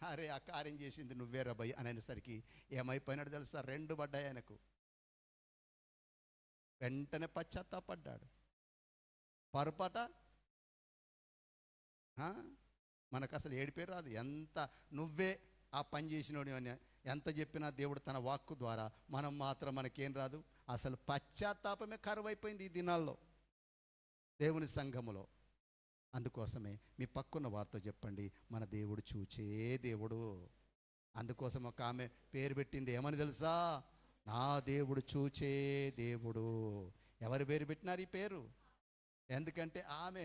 అరే ఆ కార్యం చేసింది నువ్వే రబై అని అనేసరికి ఏమైపోయినాడు తెలుసా? 2 పడ్డాయి ఆయనకు. వెంటనే పశ్చాత్తాపడ్డాడు. పొరపాట మనకు అసలు ఏడిపే రాదు. ఎంత నువ్వే ఆ పని చేసినోడి అని ఎంత చెప్పినా దేవుడు తన వాక్కు ద్వారా, మనం మాత్రం మనకేం రాదు. అసలు పశ్చాత్తాపమే కరువైపోయింది ఈ దినాల్లో దేవుని సంఘములో. అందుకోసమే మీ పక్కన్న వారితో చెప్పండి, మన దేవుడు చూచే దేవుడు. అందుకోసం ఒక ఆమె పేరు పెట్టింది ఏమని తెలుసా? నా దేవుడు చూచే దేవుడు. ఎవరి పేరు పెట్టినారు ఈ పేరు? ఎందుకంటే ఆమె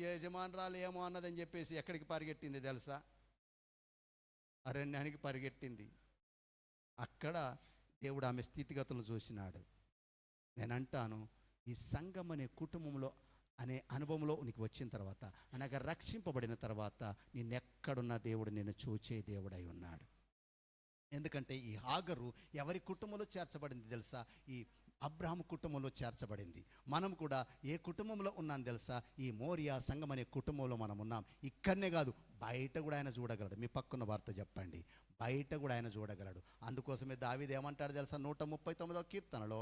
యజమానురాలు ఏమో అన్నదని చెప్పేసి ఎక్కడికి పరిగెట్టింది తెలుసా? అరణ్యానికి పరిగెట్టింది. అక్కడ దేవుడు ఆమె స్థితిగతులు చూసినాడు. నేనంటాను, ఈ సంఘం అనే కుటుంబంలో అనే అనుభవంలో నీకు వచ్చిన తర్వాత, అనగా రక్షింపబడిన తర్వాత, నిన్నెక్కడున్న దేవుడు నిన్ను చూచే దేవుడై ఉన్నాడు. ఎందుకంటే ఈ హాగరు ఎవరి కుటుంబంలో చేర్చబడింది తెలుసా? ఈ అబ్రాహాము కుటుంబంలో చేర్చబడింది. మనం కూడా ఏ కుటుంబంలో ఉన్నాం తెలుసా? ఈ మోరియా సంఘం అనే కుటుంబంలో మనం ఉన్నాం. ఇక్కడనే కాదు, బయట కూడా ఆయన చూడగలడు. మీ పక్కన వారితో చెప్పండి, బయట కూడా ఆయన చూడగలడు. అందుకోసమే దావీదు ఏమంటాడు తెలుసా? 139వ కీర్తనలో,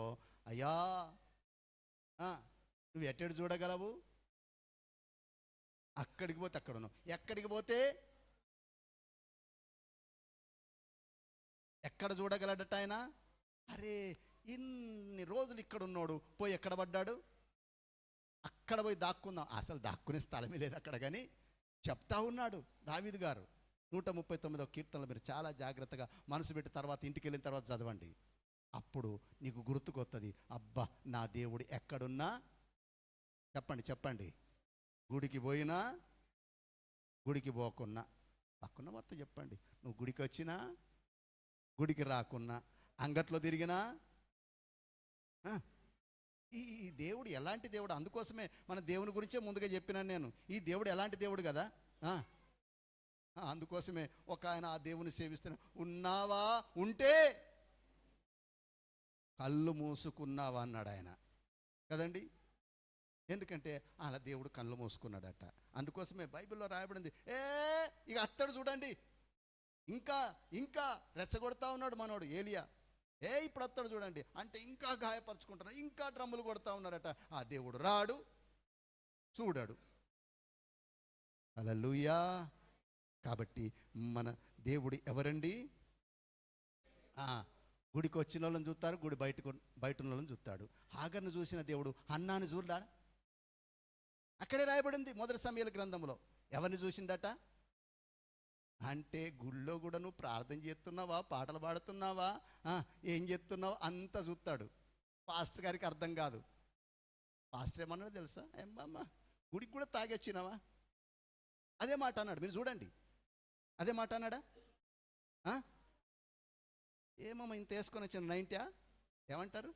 అయ్యా నువ్వు ఎట్టెడు చూడగలవు? అక్కడికి పోతే అక్కడ ఉన్నావు, ఎక్కడికి పోతే ఎక్కడ చూడగలడట ఆయన? అరే ఇన్ని రోజులు ఇక్కడ ఉన్నాడు, పోయి ఎక్కడ పడ్డాడు? అక్కడ పోయి దాక్కుందాం. అసలు దాక్కునే స్థలమే లేదు అక్కడ. కానీ చెప్తా ఉన్నాడు దావీదు గారు. 139వ కీర్తనలో మీరు చాలా జాగ్రత్తగా మనసు పెట్టి తర్వాత ఇంటికి వెళ్ళిన తర్వాత చదవండి. అప్పుడు నీకు గుర్తుకొస్తుంది, అబ్బా నా దేవుడు ఎక్కడున్నా. చెప్పండి చెప్పండి, గుడికి పోయినా గుడికి పోకున్నా, పక్కన్న వారితో చెప్పండి, నువ్వు గుడికి వచ్చినా గుడికి రాకున్నా, అంగట్లో తిరిగినా, ఈ దేవుడు ఎలాంటి దేవుడు? అందుకోసమే మన దేవుని గురించే ముందుగా చెప్పినాను నేను. ఈ దేవుడు ఎలాంటి దేవుడు కదా. అందుకోసమే ఒక ఆయన ఆ దేవుని సేవిస్తున్నా, ఉన్నావా? ఉంటే కళ్ళు మూసుకున్నావా అన్నాడు ఆయన కదండి. ఎందుకంటే అలా దేవుడు కళ్ళు మూసుకున్నాడట. అందుకోసమే బైబిల్లో రాయబడింది, ఇక అత్తడు చూడండి, ఇంకా ఇంకా రెచ్చగొడతా ఉన్నాడు మనోడు ఏలియా. ఇప్పుడు అత్తడు చూడండి అంటే ఇంకా గాయపరుచుకుంటున్నారు, ఇంకా డ్రమ్ములు కొడతా ఉన్నారట. ఆ దేవుడు రాడు, చూడడు. హల్లెలూయా. కాబట్టి మన దేవుడు ఎవరండి? గుడికి వచ్చిన వాళ్ళని చూస్తారు, గుడి బయట ఉన్న వాళ్ళని చూస్తాడు. హాగర్ను చూసిన దేవుడు హన్నాను చూడడా? అక్కడే రాయబడింది మొదటి సమూయేలు గ్రంథంలో. ఎవరిని చూసిండట అంటే గుళ్ళో కూడా నువ్వు ప్రార్థన చేస్తున్నావా, పాటలు పాడుతున్నావా, ఏం చేస్తున్నావు అంతా చూస్తాడు. పాస్టర్ గారికి అర్థం కాదు. పాస్టర్ ఏమన్నాడు తెలుసా? ఏమ్మా గుడికి కూడా తాగి వచ్చినావా? అదే మాట అన్నాడు. మీరు చూడండి, అదే మాట అన్నాడా? ఏమమ్మా ఇంత వేసుకొని వచ్చిన 90 ఏమంటారు?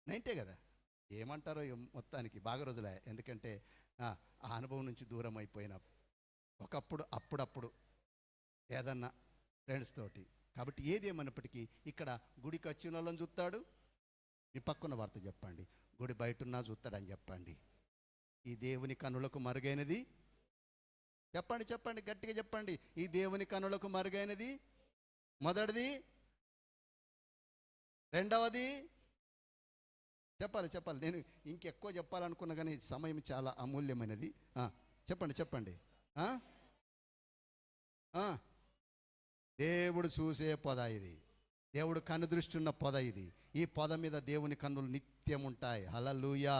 90 కదా, ఏమంటారో మొత్తానికి బాగా రోజులే. ఎందుకంటే ఆ అనుభవం నుంచి దూరం అయిపోయిన ఒకప్పుడు అప్పుడప్పుడు ఏదన్నా ఫ్రెండ్స్ తోటి. కాబట్టి ఏదేమన్నప్పటికీ ఇక్కడ గుడికి వచ్చిన వాళ్ళని చూస్తాడు. మీ పక్కన వార్త చెప్పండి, గుడి బయటన్నా చూస్తాడని చెప్పండి. ఈ దేవుని కనులకు మరుగైనది చెప్పండి, చెప్పండి, గట్టిగా చెప్పండి. ఈ దేవుని కనులకు మరుగైనది మొదటిది, రెండవది చెప్పాలి చెప్పాలి. నేను ఇంకెక్కువ చెప్పాలనుకున్నా కానీ సమయం చాలా అమూల్యమైనది. చెప్పండి చెప్పండి. దేవుడు చూసే పొద ఇది, దేవుడు కనుదృష్టి ఉన్న పొద ఇది. ఈ పొద మీద దేవుని కన్నులు నిత్యం ఉంటాయి. హల్లెలూయా.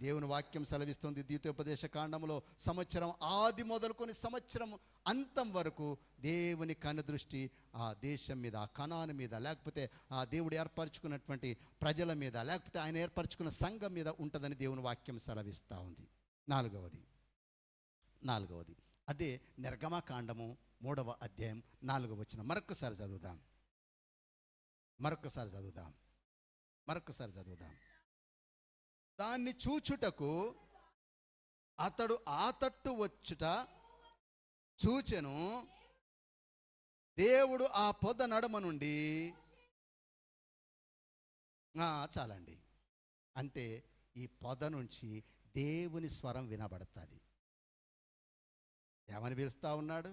దేవుని వాక్యం సెలవిస్తుంది ద్వితీయోపదేశ కాండంలో, సంవత్సరం ఆది మొదలుకొని సంవత్సరం అంతం వరకు దేవుని కనుదృష్టి ఆ దేశం మీద, ఆ కనాను మీద, లేకపోతే ఆ దేవుడు ఏర్పరచుకున్నటువంటి ప్రజల మీద, లేకపోతే ఆయన ఏర్పరచుకున్న సంఘం మీద ఉంటుందని దేవుని వాక్యం సెలవిస్తూ ఉంది. నాలుగవది అదే నిర్గమకాండము 3వ అధ్యాయం 4వ వచనం. మరొకసారి చదువుదాం. దాన్ని చూచుటకు అతడు ఆ తట్టు వచ్చుట చూచెను. దేవుడు ఆ పొద నడుమ నుండి చాలండి అంటే ఈ పొద నుంచి దేవుని స్వరం వినబడుతుంది. ఏమని పిలుస్తా ఉన్నాడు?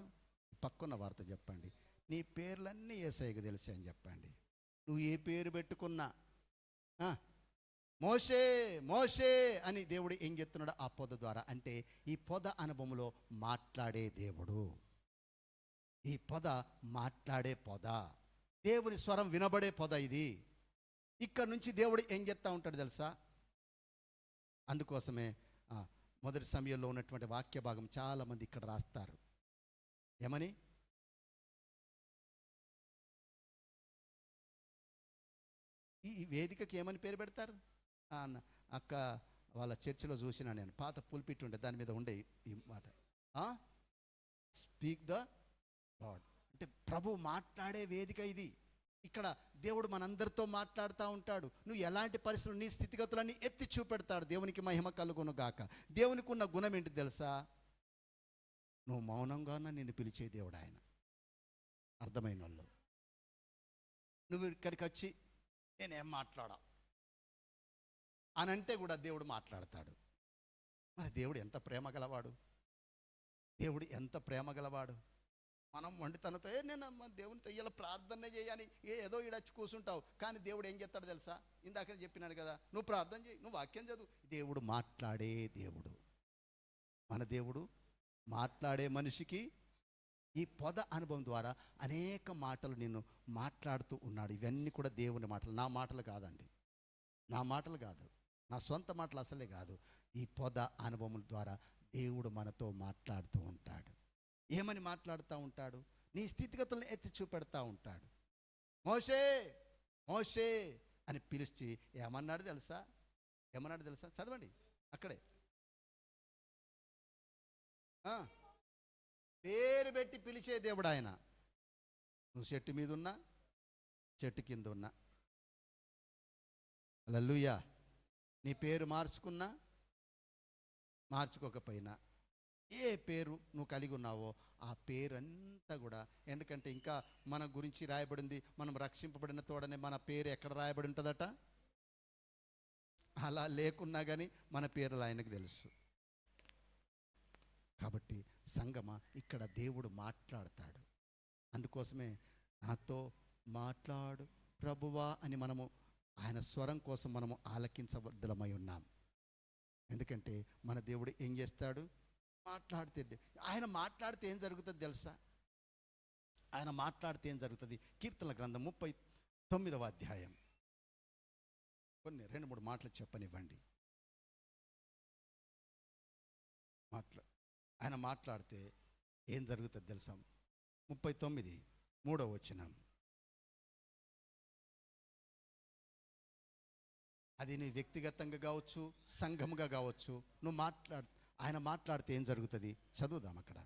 పక్కన్న వార్త చెప్పండి. నీ పేర్లన్నీ యేసయ్యకు తెలుసు అని చెప్పండి. నువ్వు ఏ పేరు పెట్టుకున్నా మోషే మోషే అని దేవుడు ఏం చెప్తున్నాడు ఆ పొద ద్వారా? అంటే ఈ పొద అనుభవంలో మాట్లాడే దేవుడు, ఈ పొద మాట్లాడే పొద, దేవుని స్వరం వినబడే పొద ఇది. ఇక్కడ నుంచి దేవుడు ఏం చేస్తూ ఉంటాడు తెలుసా? అందుకోసమే మొదటి సమయంలో ఉన్నటువంటి వాక్య భాగం చాలామంది ఇక్కడ రాస్తారు. ఏమని? ఈ వేదికకి ఏమని పేరు పెడతారు? అక్క వాళ్ళ చర్చిలో చూసినా నేను, పాత పుల్పిట్ ఉండే దాని మీద ఉండే ఈ మాట, స్పీక్ ద గాడ్. అంటే ప్రభు మాట్లాడే వేదిక ఇది. ఇక్కడ దేవుడు మనందరితో మాట్లాడుతూ ఉంటాడు. నువ్వు ఎలాంటి పరిస్థితులు, నీ స్థితిగతులన్నీ ఎత్తి చూపెడతాడు. దేవునికి మహిమ కలుగును గాక. దేవునికి ఉన్న గుణం ఏంటి తెలుసా? నువ్వు మౌనంగానే నిన్ను పిలిచే దేవుడు ఆయన. అర్థమైన వాళ్ళు, నువ్వు ఇక్కడికి వచ్చి నేనేం మాట్లాడా అని అంటే కూడా దేవుడు మాట్లాడతాడు. మరి దేవుడు ఎంత ప్రేమ గలవాడు, దేవుడు ఎంత ప్రేమ గలవాడు. మనం వండితనతో నేను దేవునితో ఇలా ప్రార్థన చేయని ఏదో ఈడొచ్చి కూర్చుంటావు. కానీ దేవుడు ఏం చేస్తాడు తెలుసా? ఇందాక చెప్పినాడు కదా, నువ్వు ప్రార్థన చేయి, నువ్వు వాక్యం చదువు. దేవుడు మాట్లాడే దేవుడు. మన దేవుడు మాట్లాడే మనిషికి ఈ పొద అనుభవం ద్వారా అనేక మాటలు నిన్ను మాట్లాడుతూ ఉన్నాడు. ఇవన్నీ కూడా దేవుని మాటలు, నా మాటలు కాదండి, నా మాటలు కాదు, నా సొంత మాటలు అసలే కాదు. ఈ పొద అనుభవం ద్వారా దేవుడు మనతో మాట్లాడుతూ ఉంటాడు. ఏమని మాట్లాడుతూ ఉంటాడు? నీ స్థితిగతులను ఎత్తి చూపెడతా ఉంటాడు. మోషే మోషే అని పిలిచి ఏమన్నాడు తెలుసా? చదవండి అక్కడే. పేరు పెట్టి పిలిచే దేవుడు ఆయన. నువ్వు చెట్టు మీద ఉన్నా, చెట్టు కింద ఉన్నా, హల్లెలూయా, నీ పేరు మార్చుకున్నా మార్చుకోకపోయినా, ఏ పేరు నువ్వు కలిగి ఉన్నావో ఆ పేరంతా కూడా, ఎందుకంటే ఇంకా మన గురించి రాయబడింది, మనం రక్షింపబడిన తోడనే మన పేరు ఎక్కడ రాయబడి ఉంటుందట. అలా లేకున్నా కానీ మన పేర్లు ఆయనకు తెలుసు. కాబట్టి సంగమ ఇక్కడ దేవుడు మాట్లాడతాడు. అందుకోసమే నాతో మాట్లాడు ప్రభువా అని మనము ఆయన స్వరం కోసం మనము ఆలకించబద్ధులమై ఉన్నాం. ఎందుకంటే మన దేవుడు ఏం చేస్తాడు? మాట్లాడితే, ఆయన మాట్లాడితే ఏం జరుగుతుంది తెలుసా? ఆయన మాట్లాడితే ఏం జరుగుతుంది? కీర్తనల గ్రంథం 39వ అధ్యాయం కొన్ని 2-3 మాటలు చెప్పనివ్వండి. ఆయన మాట్లాడితే ఏం జరుగుతుంది తెలుసా? 39:3 వచనం. అది నీ వ్యక్తిగతంగా కావచ్చు, సంఘముగా కావచ్చు, నువ్వు ఆయన మాట్లాడితే ఏం జరుగుతుంది? చదువుదాం అక్కడ.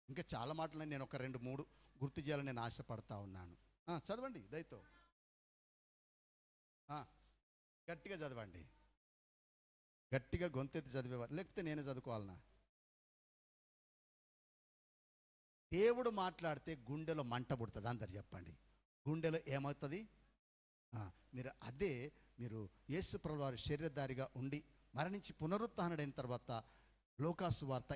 ఇంకా చాలా మాటలు నేను ఒక 2-3 గుర్తు చేయాలని నేను ఆశపడతా ఉన్నాను. చదవండి దయతో, గట్టిగా చదవండి. గట్టిగా గొంతెత్తి చదివేవారు, లేకపోతే నేనే చదువుకోవాలనా? దేవుడు మాట్లాడితే గుండెలో మంట పుడుతుంది. అందరు చెప్పండి, గుండెలో ఏమవుతుంది? మీరు యేసు ప్రభువు వారి శరీరధారిగా ఉండి మరణించి పునరుత్థానుడైన తర్వాత లూకాసు వార్త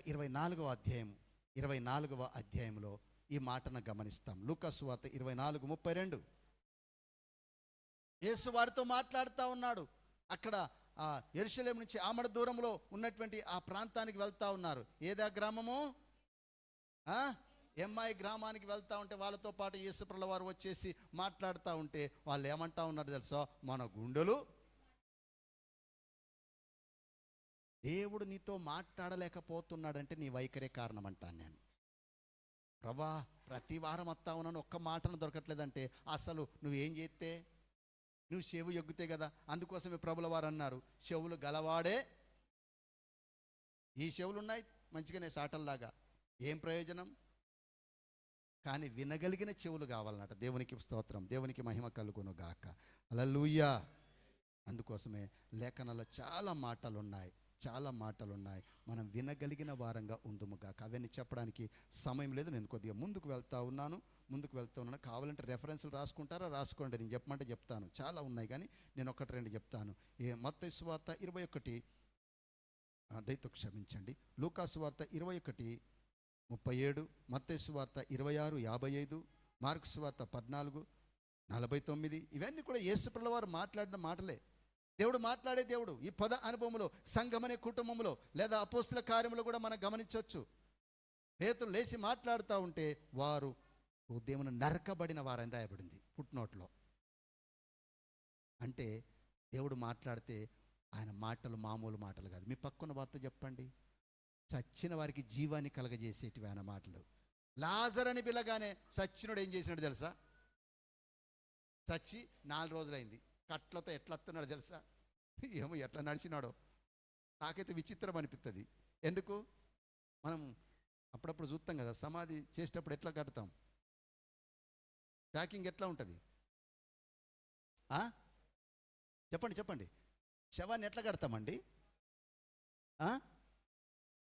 24వ అధ్యాయంలో ఈ మాటను గమనిస్తాం. లూకాసు వార్త 24:32. యేసు వారితో మాట్లాడుతూ ఉన్నాడు. అక్కడ యెరూషలేము నుంచి ఆమడ దూరంలో ఉన్నటువంటి ఆ ప్రాంతానికి వెళ్తా ఉన్నారు. ఏదా గ్రామము? ఎమ్మాయి గ్రామానికి వెళ్తా ఉంటే వాళ్ళతో పాటు యేసుప్రభుల వారు వచ్చేసి మాట్లాడుతూ ఉంటే వాళ్ళు ఏమంటా ఉన్నారు తెలుసా? మన గుండెలు. దేవుడు నీతో మాట్లాడలేకపోతున్నాడంటే నీ వైఖరే కారణం అంటాను నేను. ప్రభా, ప్రతి వారం వస్తా ఉన్నాను, ఒక్క మాటను దొరకట్లేదంటే అసలు నువ్వేం చేస్తే? నువ్వు చెవు ఎగ్గితే కదా. అందుకోసమే ప్రభుల వారు అన్నారు, చెవులు గలవాడే. ఈ చెవులు ఉన్నాయి మంచిగానే సాటల్లాగా, ఏం ప్రయోజనం? కానీ వినగలిగిన చెవులు కావాలన్నట. దేవునికి స్తోత్రం, దేవునికి మహిమ కలుగును గాక. హల్లెలూయా. అందుకోసమే లేఖనాల్లో చాలా మాటలు ఉన్నాయి. మనం వినగలిగిన వారంగా ఉందుముగాక. అవన్నీ చెప్పడానికి సమయం లేదు. నేను కొద్దిగా ముందుకు వెళ్తా ఉన్నాను. కావాలంటే రెఫరెన్స్లు రాసుకుంటారా? రాసుకోండి, నేను చెప్పమంటే చెప్తాను. చాలా ఉన్నాయి కానీ నేను 1-2 చెప్తాను. మత్తయి సువార్త 21, దయతో క్షమించండి, లూకాసు వార్త 21:37, మత్తయి సువార్త 26:55, మార్కు సువార్త 14:49. ఇవన్నీ కూడా యేసుప్రభుల వారు మాట్లాడిన మాటలే. దేవుడు మాట్లాడే దేవుడు. ఈ పద అనుభవంలో, సంఘమనే కుటుంబంలో లేదా అపోస్తుల కార్యంలో కూడా మనం గమనించవచ్చు. పేతురు లేచి మాట్లాడుతూ ఉంటే వారు దేవుని నరకబడిన వారని రాయబడింది ఫుట్నోట్లో. అంటే దేవుడు మాట్లాడితే ఆయన మాటలు మామూలు మాటలు కాదు. మీ పక్కన వార్త చెప్పండి, చచ్చిన వారికి జీవాన్ని కలగజేసేటివి ఆయన మాటలు. లాజరని పిల్లగానే చచ్చినోడు ఏం చేసినాడు తెలుసా? చచ్చి 4 రోజులైంది. కట్లతో ఎట్లా వస్తున్నాడు తెలుసా? ఏమో ఎట్లా నడిచినాడో నాకైతే విచిత్రం అనిపిస్తుంది. ఎందుకు? మనం అప్పుడప్పుడు చూస్తాం కదా, సమాధి చేసేటప్పుడు ఎట్లా కడతాం, ప్యాకింగ్ ఎట్లా ఉంటుంది? చెప్పండి. శవాన్ని ఎట్లా కడతామండి?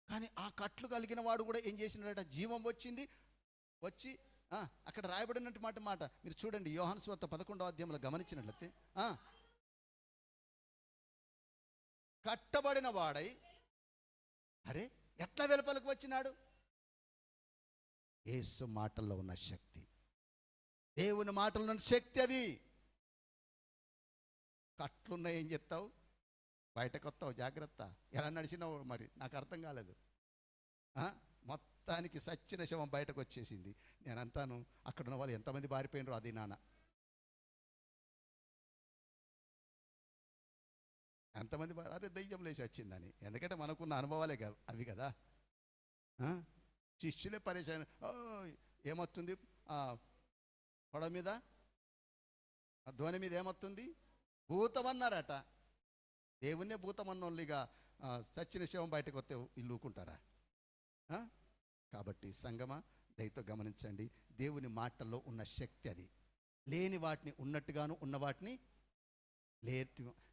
కానీ ఆ కట్లు కలిగిన వాడు కూడా ఏం చేసినాడట? జీవం వచ్చి అక్కడ రాయబడినట్టు మాట మీరు చూడండి. యోహాను సువార్త 11వ అధ్యాయంలో గమనించినట్లయితే, కట్టబడిన వాడై అరే ఎట్లా వెలుపలకు వచ్చినాడు? యేసు మాటల్లో ఉన్న శక్తి, దేవుని మాటల్లో ఉన్న శక్తి అది. కట్లున్నాయి, ఏం చెప్తావు? బయటకు వస్తావు, జాగ్రత్త. ఎలా నడిచినావు మరి నాకు అర్థం కాలేదు. మొత్తానికి సచ్చిన శవం బయటకు వచ్చేసింది. నేను అంటాను, అక్కడ ఉన్న వాళ్ళు ఎంతమంది పారిపోయినరో అది నాన్న. ఎంతమంది అరే దయ్యం లేచి వచ్చిందని. ఎందుకంటే మనకున్న అనుభవాలే అవి కదా. శిష్యులే పరిచయం. ఏమొస్తుంది పడవ మీద, ధ్వని మీద ఏమొస్తుంది? భూతం అన్నారట. దేవుణ్ణే భూతం అన్నోళ్ళుగా చచ్చిన శవం బయటకు వస్తే ఇల్లుకుంటారా? కాబట్టి సంగమా, దయతో గమనించండి, దేవుని మాటల్లో ఉన్న శక్తి అది. లేని వాటిని ఉన్నట్టుగాను, ఉన్న వాటిని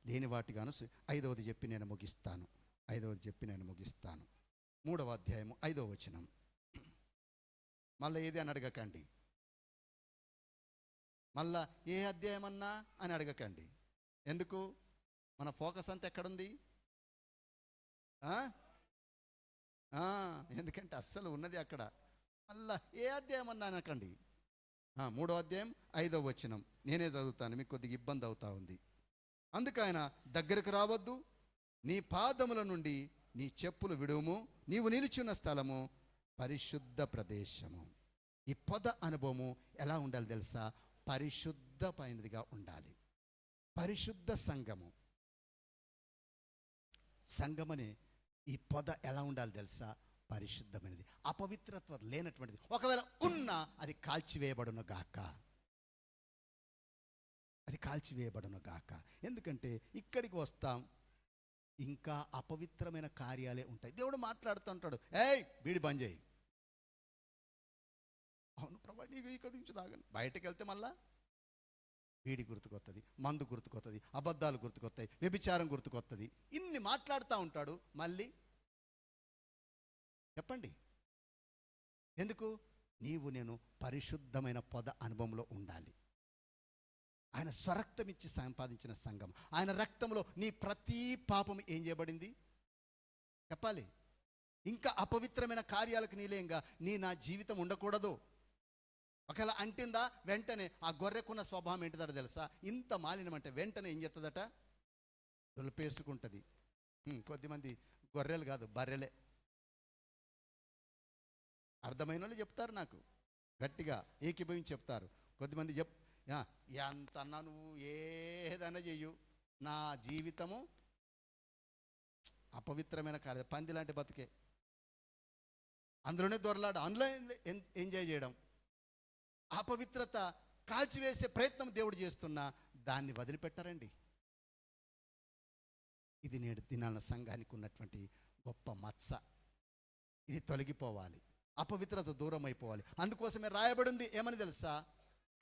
లేని వాటిగాను. 5వది చెప్పి నేను ముగిస్తాను. 3వ అధ్యాయము 5వ వచనం. మళ్ళీ ఏది అని అడగకండి. మళ్ళా ఏ అధ్యాయం అన్నా అని అడగకండి. ఎందుకు? మన ఫోకస్ అంతా ఎక్కడుంది? ఆ? ఎందుకంటే అస్సలు ఉన్నది అక్కడ. మళ్ళా ఏ అధ్యాయం అన్నా అనకండి. 3వ అధ్యాయం 5వ వచనం నేనే చదువుతాను, మీకు కొద్దిగా ఇబ్బంది అవుతా ఉంది. అందుకు ఆయన, దగ్గరకు రావద్దు, నీ పాదముల నుండి నీ చెప్పులు విడువుము, నీవు నిలుచున్న స్థలము పరిశుద్ధ ప్రదేశము. ఈ పద అనుభవము ఎలా ఉండాలి తెలుసా? పరిశుద్ధమైనదిగా ఉండాలి. పరిశుద్ధ సంఘము. సంఘమని ఈ పద ఎలా ఉండాలి తెలుసా? పరిశుద్ధమైనది, అపవిత్రత్వం లేనటువంటిది. ఒకవేళ ఉన్నా అది కాల్చివేయబడును గాక, అది కాల్చివేయబడును గాక. ఎందుకంటే ఇక్కడికి వస్తాం, ఇంకా అపవిత్రమైన కార్యాలే ఉంటాయి. దేవుడు మాట్లాడుతుంటాడు, ఏయ్ బీడి బంద్ చేయి. అవును ప్రభా, నీకు ఇక్కడి నుంచి తాగను. బయటకు వెళ్తే మళ్ళా వీడి గుర్తుకొస్తుంది, మందు గుర్తుకొస్తుంది, అబద్ధాలు గుర్తుకొస్తాయి, వ్యభిచారం గుర్తుకొస్తుంది. ఇన్ని మాట్లాడుతూ ఉంటాడు. మళ్ళీ చెప్పండి ఎందుకు? నీవు నేను పరిశుద్ధమైన పద అనుభవంలో ఉండాలి. ఆయన స్వరక్తం ఇచ్చి సంపాదించిన సంఘం, ఆయన రక్తంలో నీ ప్రతి పాపం ఏం చేయబడింది చెప్పాలి. ఇంకా అపవిత్రమైన కార్యాలకు నీలేంగా నా జీవితం ఉండకూడదు. ఒకవేళ అంటిందా, వెంటనే ఆ గొర్రెకున్న స్వభావం ఏంటిదో తెలుసా? ఇంత మాలినం అంటే వెంటనే ఏం చేస్తుందట? దులిపేసుకుంటుంది. కొద్దిమంది గొర్రెలు కాదు, బర్రెలే. అర్థమైన వాళ్ళు చెప్తారు, నాకు గట్టిగా ఏకీభవించి చెప్తారు. కొద్దిమంది ఎంత అన్నా నువ్వు ఏదైనా చెయ్యు, నా జీవితము అపవిత్రమైన కార్యం, పంది లాంటి బతికే, అందులోనే దొరలాడు, అందులో ఎంజాయ్ చేయడం. అపవిత్రత కాల్చివేసే ప్రయత్నం దేవుడు చేస్తున్నా దాన్ని వదిలిపెట్టారండి. ఇది నేడు దినాల సంఘానికి ఉన్నటువంటి గొప్ప మచ్చ. ఇది తొలగిపోవాలి, అపవిత్రత దూరం అయిపోవాలి. అందుకోసమే రాయబడింది ఏమని తెలుసా?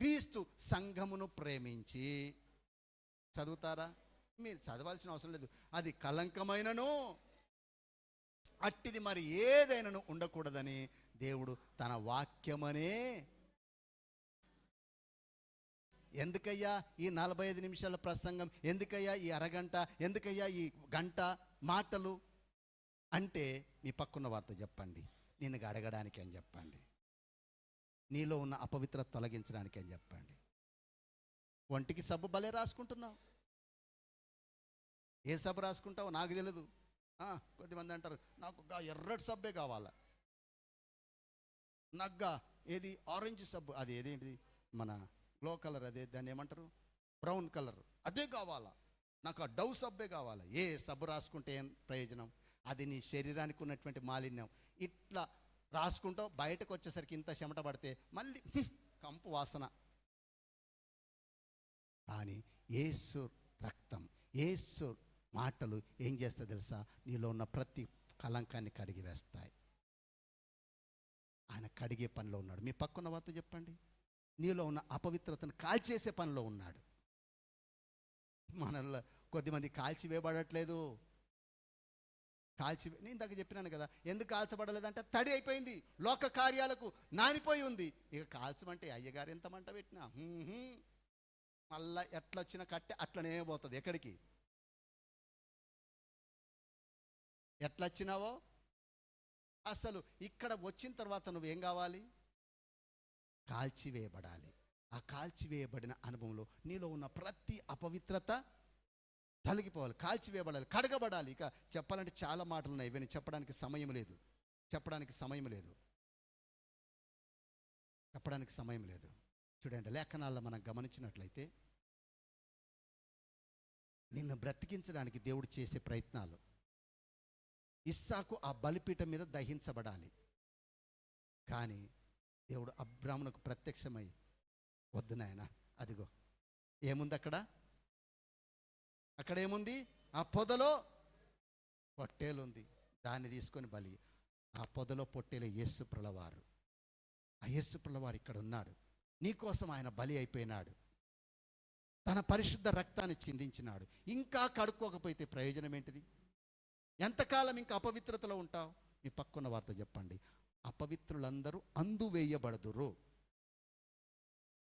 క్రీస్తు సంఘమును ప్రేమించి. చదువుతారా? మీరు చదవాల్సిన అవసరం లేదు. అది కలంకమైనను అట్టిది మరి ఏదైనాను ఉండకూడదని దేవుడు తన వాక్యమనే. ఎందుకయ్యా ఈ 45 నిమిషాల ప్రసంగం, ఎందుకయ్యా ఈ అరగంట, ఎందుకయ్యా ఈ గంట మాటలు అంటే, మీ పక్కన్న వారితో చెప్పండి, నిన్ను అడగడానికి అని చెప్పండి, నీలో ఉన్న అపవిత్రత తొలగించడానికి అని చెప్పండి. ఒంటికి సబ్బు భలే రాసుకుంటున్నావు, ఏ సబ్బు రాసుకుంటావో నాకు తెలియదు. కొద్దిమంది అంటారు, నాకు ఎర్రటి సబ్బే కావాలా, నగ్గా ఏది ఆరెంజ్ సబ్బు, అది ఏదేంటిది మన గ్లో కలర్, అదే దాన్ని ఏమంటారు, బ్రౌన్ కలర్, అదే కావాలా, నాకు ఆ డవ్ సబ్బే కావాలా. ఏ సబ్బు రాసుకుంటే ఏం ప్రయోజనం? అది నీ శరీరానికి ఉన్నటువంటి మాలిన్యం. ఇట్లా రాసుకుంటావు, బయటకు వచ్చేసరికి ఇంత చెమట పడితే మళ్ళీ కంపు వాసన. కానీ యేసు రక్తం, యేసు మాటలు ఏం చేస్తా తెలుసా? నీలో ఉన్న ప్రతి కలంకాన్ని కడిగి వేస్తాయి. ఆయన కడిగే పనిలో ఉన్నాడు. మీ పక్కన్న వారితో చెప్పండి, నీలో ఉన్న అపవిత్రతను కాల్చేసే పనిలో ఉన్నాడు. మనలో కొద్దిమంది కాల్చివేయబడట్లేదు. నేను ఇందాక చెప్పినాను కదా, ఎందుకు కాల్చబడలేదంటే తడి అయిపోయింది, లోక కార్యాలకు నానిపోయి ఉంది. ఇక కాల్చమంటే అయ్యగారు ఎంత మంట పెట్టినా మళ్ళా ఎట్లొచ్చిన కట్టె అట్లనే పోతుంది. ఎక్కడికి ఎట్లా వచ్చినావో అసలు ఇక్కడ వచ్చిన తర్వాత నువ్వేం కావాలి? కాల్చివేయబడాలి. ఆ కాల్చివేయబడిన అనుభవంలో నీలో ఉన్న ప్రతి అపవిత్రత తొలగిపోవాలి, కాల్చివేయబడాలి, కడగబడాలి. ఇక చెప్పాలంటే చాలా మాటలు ఉన్నాయి, ఇవన్నీ చెప్పడానికి సమయం లేదు, చెప్పడానికి సమయం లేదు. చూడండి, లేఖనాల్లో మనం గమనించినట్లయితే నిన్ను బ్రతికించడానికి దేవుడు చేసే ప్రయత్నాలు. ఇస్సాకు ఆ బలిపీఠం మీద దహించబడాలి, కానీ దేవుడు అబ్రాహామునకు ప్రత్యక్షమై, వద్దు నాయనా, అదిగో ఏముంది అక్కడ ఏముంది? ఆ పొదలో పొట్టేలు ఉంది, దాన్ని తీసుకొని బలి. ఆ పొదలో పొట్టేలు యేసు ప్రభువారు. ఆ యేసు ప్రభువారు ఇక్కడ ఉన్నాడు, నీకోసం ఆయన బలి అయిపోయినాడు, తన పరిశుద్ధ రక్తాన్ని చిందించినాడు. ఇంకా కడుక్కోకపోతే ప్రయోజనం ఏంటిది? ఎంతకాలం ఇంకా అపవిత్రతలో ఉంటావు? మీ పక్కన్న వారితో చెప్పండి, అపవిత్రులందరూ అందువేయబడదురు.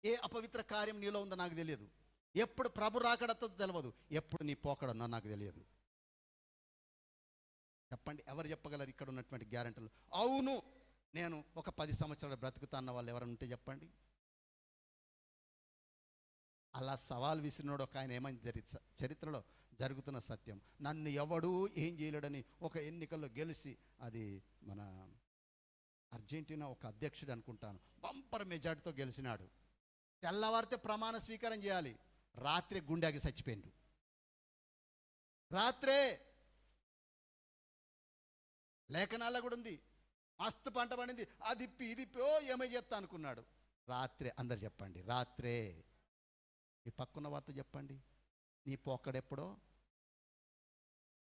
ఏ అపవిత్ర కార్యం నీలో ఉందో నాకు తెలియదు. ఎప్పుడు ప్రభు రాకడతో తెలియదు, ఎప్పుడు నీ పోకడన్నా నాకు తెలియదు. చెప్పండి, ఎవరు చెప్పగలరు ఇక్కడ ఉన్నటువంటి గ్యారెంటీలు? అవును, నేను ఒక 10 సంవత్సరాలు బ్రతుకుతా అన్న వాళ్ళు ఎవరైనా ఉంటే చెప్పండి. అలా సవాల్ విసిరినోడు ఒక ఆయన ఏమని చరిత్రలో జరుగుతున్న సత్యం, నన్ను ఎవడూ ఏం చేయలేడని ఒక ఎన్నికల్లో గెలిచి, అది మన అర్జెంటీనా ఒక అధ్యక్షుడు అనుకుంటాను, బంపర్ మెజార్టీతో గెలిచినాడు. తెల్లవారితే ప్రమాణ స్వీకారం చేయాలి, రాత్రి గుండెకి చచ్చిపోయిండు. రాత్రే లేఖనాల్లో కూడా ఉంది, మస్తు పంట పండింది, అది ఇప్పి ఇది ఇప్పి ఏమై చేస్తా అనుకున్నాడు. రాత్రే, అందరు చెప్పండి, రాత్రే. ఈ పక్కున్న వార్త చెప్పండి, నీ పోక్కడెప్పుడో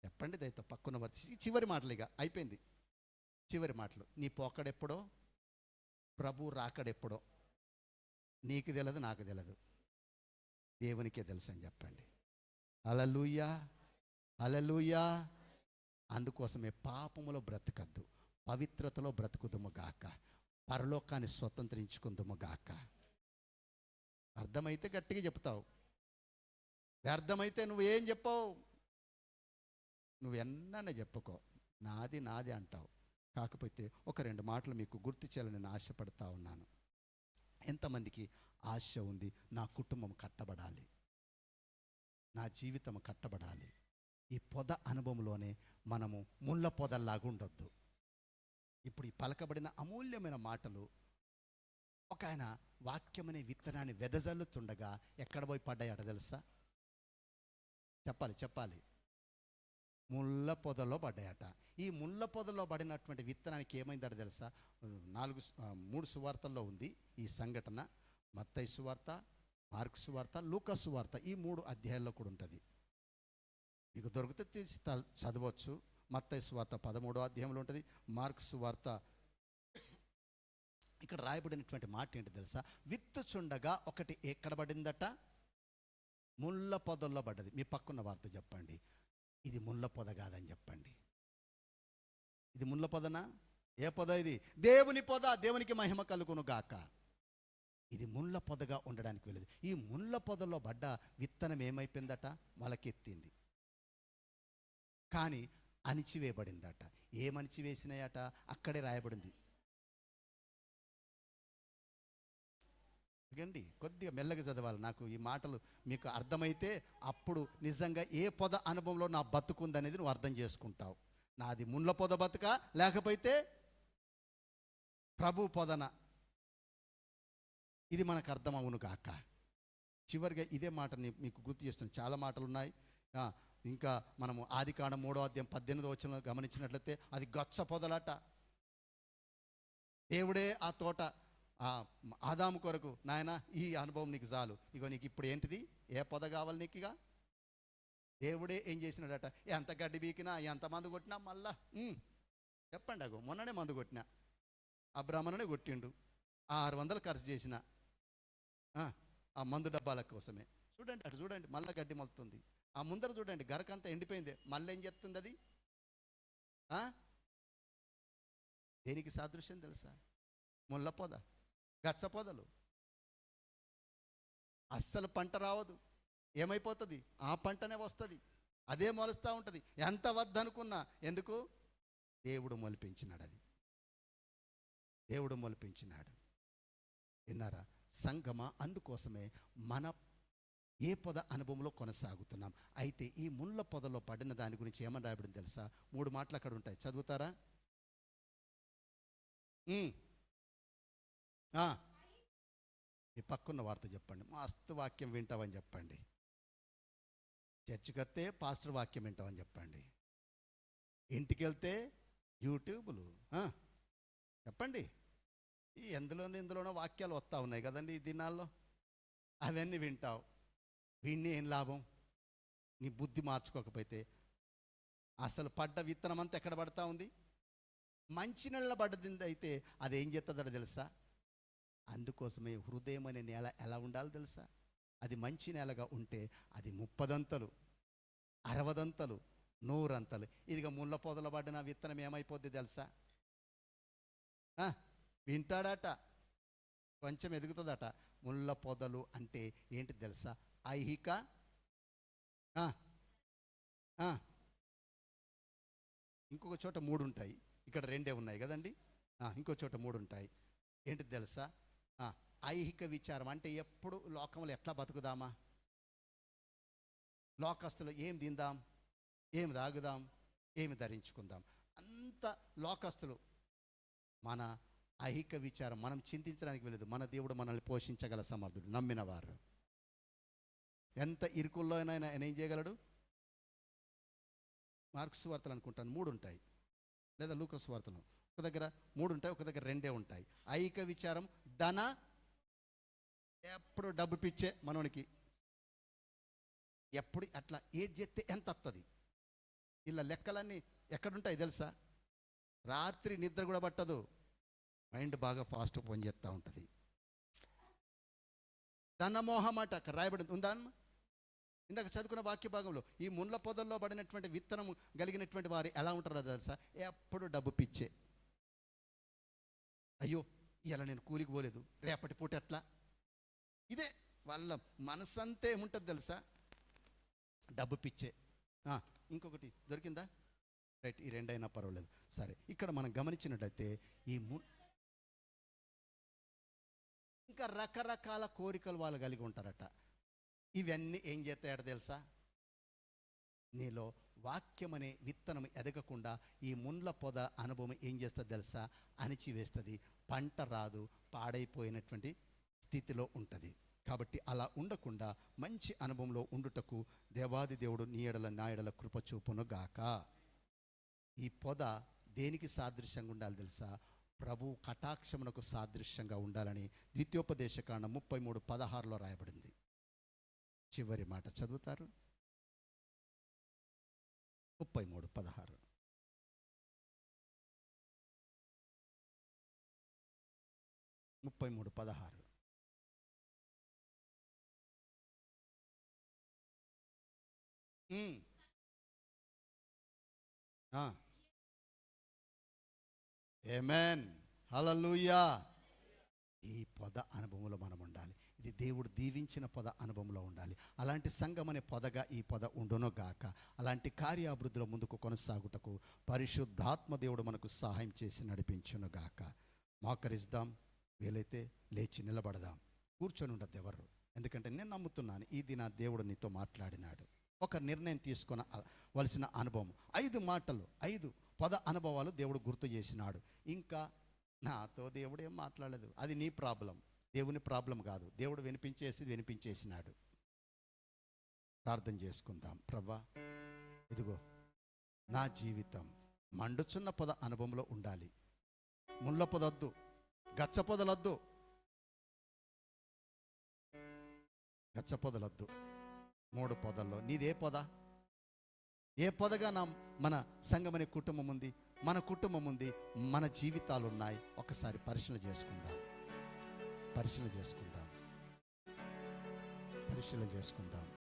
చెప్పండి. దయతో పక్కున్న వార్త, చివరి మాటలు, ఇక అయిపోయింది, చివరి మాటలు. నీ పోక్కడెప్పుడో, ప్రభు రాకడెప్పుడో నీకు తెలియదు, నాకు తెలియదు, దేవునికే తెలుసు అని చెప్పండి. హల్లెలూయా, హల్లెలూయా. అందుకోసమే పాపములో బ్రతకద్దు, పవిత్రతలో బ్రతుకుదుము గాక, పరలోకాన్ని స్వతంత్రించుకుందుము గాక. అర్థమైతే గట్టిగా చెప్తావు, వ్యర్థమైతే నువ్వేం చెప్పావు, నువ్వెన్ననే చెప్పుకో, నాది నాది అంటావు. కాకపోతే ఒక 2 మాటలు మీకు గుర్తు చేయాలని నేను ఆశపడతా ఉన్నాను. ఎంతమందికి ఆశ ఉంది, నా కుటుంబం కట్టబడాలి, నా జీవితం కట్టబడాలి. ఈ పొద అనుభవంలోనే మనము ముళ్ళ పొదల్లాగా ఉండొద్దు. ఇప్పుడు ఈ పలకబడిన అమూల్యమైన మాటలు, ఒక ఆయన వాక్యమనే విత్తనాన్ని వెదజల్లుతుండగా ఎక్కడ పోయి పడ్డాయట తెలుసా? చెప్పాలి, ముళ్ళ పొదలో పడ్డాయట. ఈ ముళ్ళ పొదలో పడినటువంటి విత్తనానికి ఏమైందట తెలుసా? 3 సువార్తల్లో ఉంది ఈ సంఘటన. మత్తయి సువార్త, మార్కు సువార్త, లూకా సువార్త, ఈ 3 అధ్యాయాల్లో కూడా ఉంటుంది. మీకు దొరికితే తీసి చదవచ్చు. మత్తయి సువార్త 13వ అధ్యాయంలో ఉంటుంది, మార్కు సువార్త. ఇక్కడ రాయబడినటువంటి మాట ఏంటి తెలుసా? విత్తుచుండగా ఒకటి ఎక్కడ పడిందట? ముళ్ళ పొదల్లో పడ్డది. మీ పక్కన్న వార్త చెప్పండి, ఇది ముళ్ళ పొద కాదని చెప్పండి. ఇది ముళ్ళ పొదనా? ఏ పొద ఇది? దేవుని పొద, దేవునికి మహిమ కలుగును గాక. ఇది ముళ్ళ పొదగా ఉండడానికి వెళ్ళదు. ఈ ముళ్ళ పొదలో పడ్డ విత్తనం ఏమైపోయిందట? మొలకెత్తింది, కానీ అణిచివేయబడిందట. ఏమణిచివేసినాయట? అక్కడే రాయబడింది. అండి, కొద్దిగా మెల్లగా చదవాలి, నాకు ఈ మాటలు మీకు అర్థమైతే అప్పుడు నిజంగా ఏ పొద అనుభవంలో నా బతుకుందనేది నువ్వు అర్థం చేసుకుంటావు. నాది ముళ్ళ పొద బతుక, లేకపోతే ప్రభు పొదన, ఇది మనకు అర్థం అవును కాక. చివరిగా ఇదే మాటని మీకు గుర్తు చేస్తున్నాను. చాలా మాటలు ఉన్నాయి. ఇంకా మనము ఆదికాండం 3వ అధ్యాయం 18వ వచనంలో గమనించినట్లయితే అది గచ్చ పొదలట. దేవుడే ఆ తోట ఆదాము కొరకు, నాయన ఈ అనుభవం నీకు చాలు, ఇగో నీకు ఇప్పుడు ఏంటిది, ఏ పొద కావాలి నీకు? ఇక దేవుడే ఏం చేసినాడట? ఎంత గడ్డి బీకినా, ఎంత మందు కొట్టినా మళ్ళా చెప్పండి, అగో మొన్ననే మందు కొట్టినా, అబ్రాహ్మణనే కొట్టిండు, 600 ఖర్చు చేసిన ఆ మందు డబ్బాల కోసమే. చూడండి, అటు చూడండి, మళ్ళీ గడ్డి మొలుతుంది. ఆ ముందర చూడండి, గరకంతా ఎండిపోయింది, మళ్ళీ ఏం చెప్తుంది అది? దేనికి సాదృశ్యం తెలుసా? ముళ్ళ పొద, గచ్చ పొదలు. అస్సలు పంట రావదు, ఏమైపోతుంది? ఆ పంటనే వస్తుంది, అదే మొలుస్తూ ఉంటుంది, ఎంత వద్దనుకున్నా. ఎందుకు? దేవుడు మొలిపించినాడు, అది దేవుడు మొలిపించినాడు. విన్నారా సంగమా? అందుకోసమే మన ఏ పొద అనుభవంలో కొనసాగుతున్నాం. అయితే ఈ ముళ్ళ పొదలో పడిన దాని గురించి ఏమని రాయబడింది తెలుసా? 3 మాటలు అక్కడ ఉంటాయి, చదువుతారా? మీ పక్కన్న వార్త చెప్పండి, మస్తు వాక్యం వింటావని చెప్పండి. చర్చికి వస్తే పాస్టర్ వాక్యం వింటావని చెప్పండి. ఇంటికి వెళ్తే యూట్యూబ్లు చెప్పండి. ఈ ఎందులోనో వాక్యాలు వస్తూ ఉన్నాయి కదండి ఈ దినాల్లో, అవన్నీ వింటావు. విన్ని ఏం లాభం? నీ బుద్ధి మార్చుకోకపోతే. అసలు పడ్డ విత్తనం అంతా ఎక్కడ పడతా ఉంది? మంచి నెల పడ్డది. అయితే అదేం చేస్తుందో తెలుసా? అందుకోసమే హృదయం అనే నేల ఎలా ఉండాలో తెలుసా? అది మంచి నేలగా ఉంటే అది 30 అంతలు, 60 అంతలు, 100 అంతలు. ఇదిగా ముళ్ళ పొదల పడిన విత్తనం ఏమైపోద్ది తెలుసా? ఆ, వింటాడట, కొంచెం ఎదుగుతుందట. ముళ్ళ పొదలు అంటే ఏంటి తెలుసా? ఐహిక ఆ, ఆ, ఇంకొక చోట 3 ఉంటాయి, ఇక్కడ 2 ఉన్నాయి కదండి. ఇంకో చోట 3 ఉంటాయి. ఏంటి తెలుసా? ఆ, ఐహిక విచారం అంటే ఎప్పుడు లోకంలో ఎట్లా బతుకుదామా, లోకస్తులు ఏం తిందాం, ఏం తాగుదాం, ఏమి ధరించుకుందాం, అంత లోకస్తులు. మన ఐహిక విచారం మనం చింతించడానికి వెళ్ళదు. మన దేవుడు మనల్ని పోషించగల సమర్థుడు. నమ్మిన వారు ఎంత ఇరుకుల్లోనైనా ఆయన ఏం చేయగలడు. మార్క్స్ వార్తలు అనుకుంటాను 3 ఉంటాయి, లేదా లూకాస్ వార్తలు ఒక దగ్గర 3 ఉంటాయి, ఒక దగ్గర 2 ఉంటాయి. ఐహిక విచారం, ధన, ఎప్పుడు డబ్బు పిచ్చే మనోనికి. ఎప్పుడు అట్లా ఏది చెప్తే ఎంత వస్తుంది. ఇలా లెక్కలన్నీ ఎక్కడుంటాయి తెలుసా? రాత్రి నిద్ర కూడా పట్టదు, మైండ్ బాగా ఫాస్ట్ పనిచేస్తూ ఉంటుంది. ధనమోహం అట అక్కడ రాయబడింది, ఉందా అన్న? ఇందాక చదువుకున్న వాక్య భాగంలో ఈ ముళ్ళ పొదల్లో పడినటువంటి విత్తనం కలిగినటువంటి వారు ఎలా ఉంటారో తెలుసా? ఎప్పుడు డబ్బు పిచ్చే. అయ్యో ఇలా నేను కూలికి పోలేదు, రేపటి పూట ఎట్లా, ఇదే వాళ్ళ మనసంతే ఏముంటుంది తెలుసా? డబ్బు పిచ్చే. ఇంకొకటి దొరికిందా? రైట్, ఈ 2 అయినా పర్వాలేదు. సరే, ఇక్కడ మనం గమనించినట్టయితే ఈ ఇంకా రకరకాల కోరికలు వాళ్ళు కలిగి ఉంటారట. ఇవన్నీ ఏం చేస్తాయట తెలుసా? నీలో వాక్యం అనే విత్తనం ఎదగకుండా ఈ ముండ్ల పొద అనుభవం ఏం చేస్తుంది తెలుసా? అణిచివేస్తుంది. పంట రాదు, పాడైపోయినటువంటి స్థితిలో ఉంటుంది. కాబట్టి అలా ఉండకుండా మంచి అనుభవంలో ఉండుటకు దేవాది దేవుడు నీ ఎడల నా ఎడల కృప చూపును గాక. ఈ పొద దేనికి సాదృశ్యంగా ఉండాలి తెలుసా? ప్రభు కటాక్షమునకు సాదృశ్యంగా ఉండాలని ద్వితీయోపదేశకాండం 33:16 రాయబడింది. చివరి మాట చదువుతారు. 33:16. ఆమేన్, హల్లెలూయా. ఈ పొద అనుభవంలో మనం ఉండాలి. ఇది దేవుడు దీవించిన పొద అనుభవంలో ఉండాలి. అలాంటి సంఘం అనే పొదగా ఈ పొద ఉండును గాక. అలాంటి కార్యాభివృద్ధిలో ముందుకు కొనసాగుటకు పరిశుద్ధాత్మ దేవుడు మనకు సహాయం చేసి నడిపించును గాక. మోకరిద్దాం, వీలైతే లేచి నిలబడదాం. కూర్చొని ఉండద్దు ఎవరు, ఎందుకంటే నేను నమ్ముతున్నాను ఈ దిన దేవుడు నీతో మాట్లాడినాడు. ఒక నిర్ణయం తీసుకొనవలసిన అనుభవం. 5 మాటలు, 5 పొద అనుభవాలు దేవుడు గుర్తు చేసినాడు. ఇంకా నాతో దేవుడు ఏం మాట్లాడలేదు, అది నీ ప్రాబ్లం, దేవుని ప్రాబ్లం కాదు. దేవుడు వినిపించేసినాడు. ప్రార్థన చేసుకుందాం. ప్రభువా, ఇదిగో నా జీవితం మండుచున్న పొద అనుభవంలో ఉండాలి. ముళ్ళ పొదొద్దు, గచ్చ పొదలొద్దు, గచ్చ పొదలొద్దు. 3 పొదల్లో నీదే పొద? ఏ పొదగా మన సంఘమనే కుటుంబం ఉంది, మన కుటుంబం ఉంది, మన జీవితాలు ఉన్నాయి. ఒకసారి పరిశీలన చేసుకుందాం.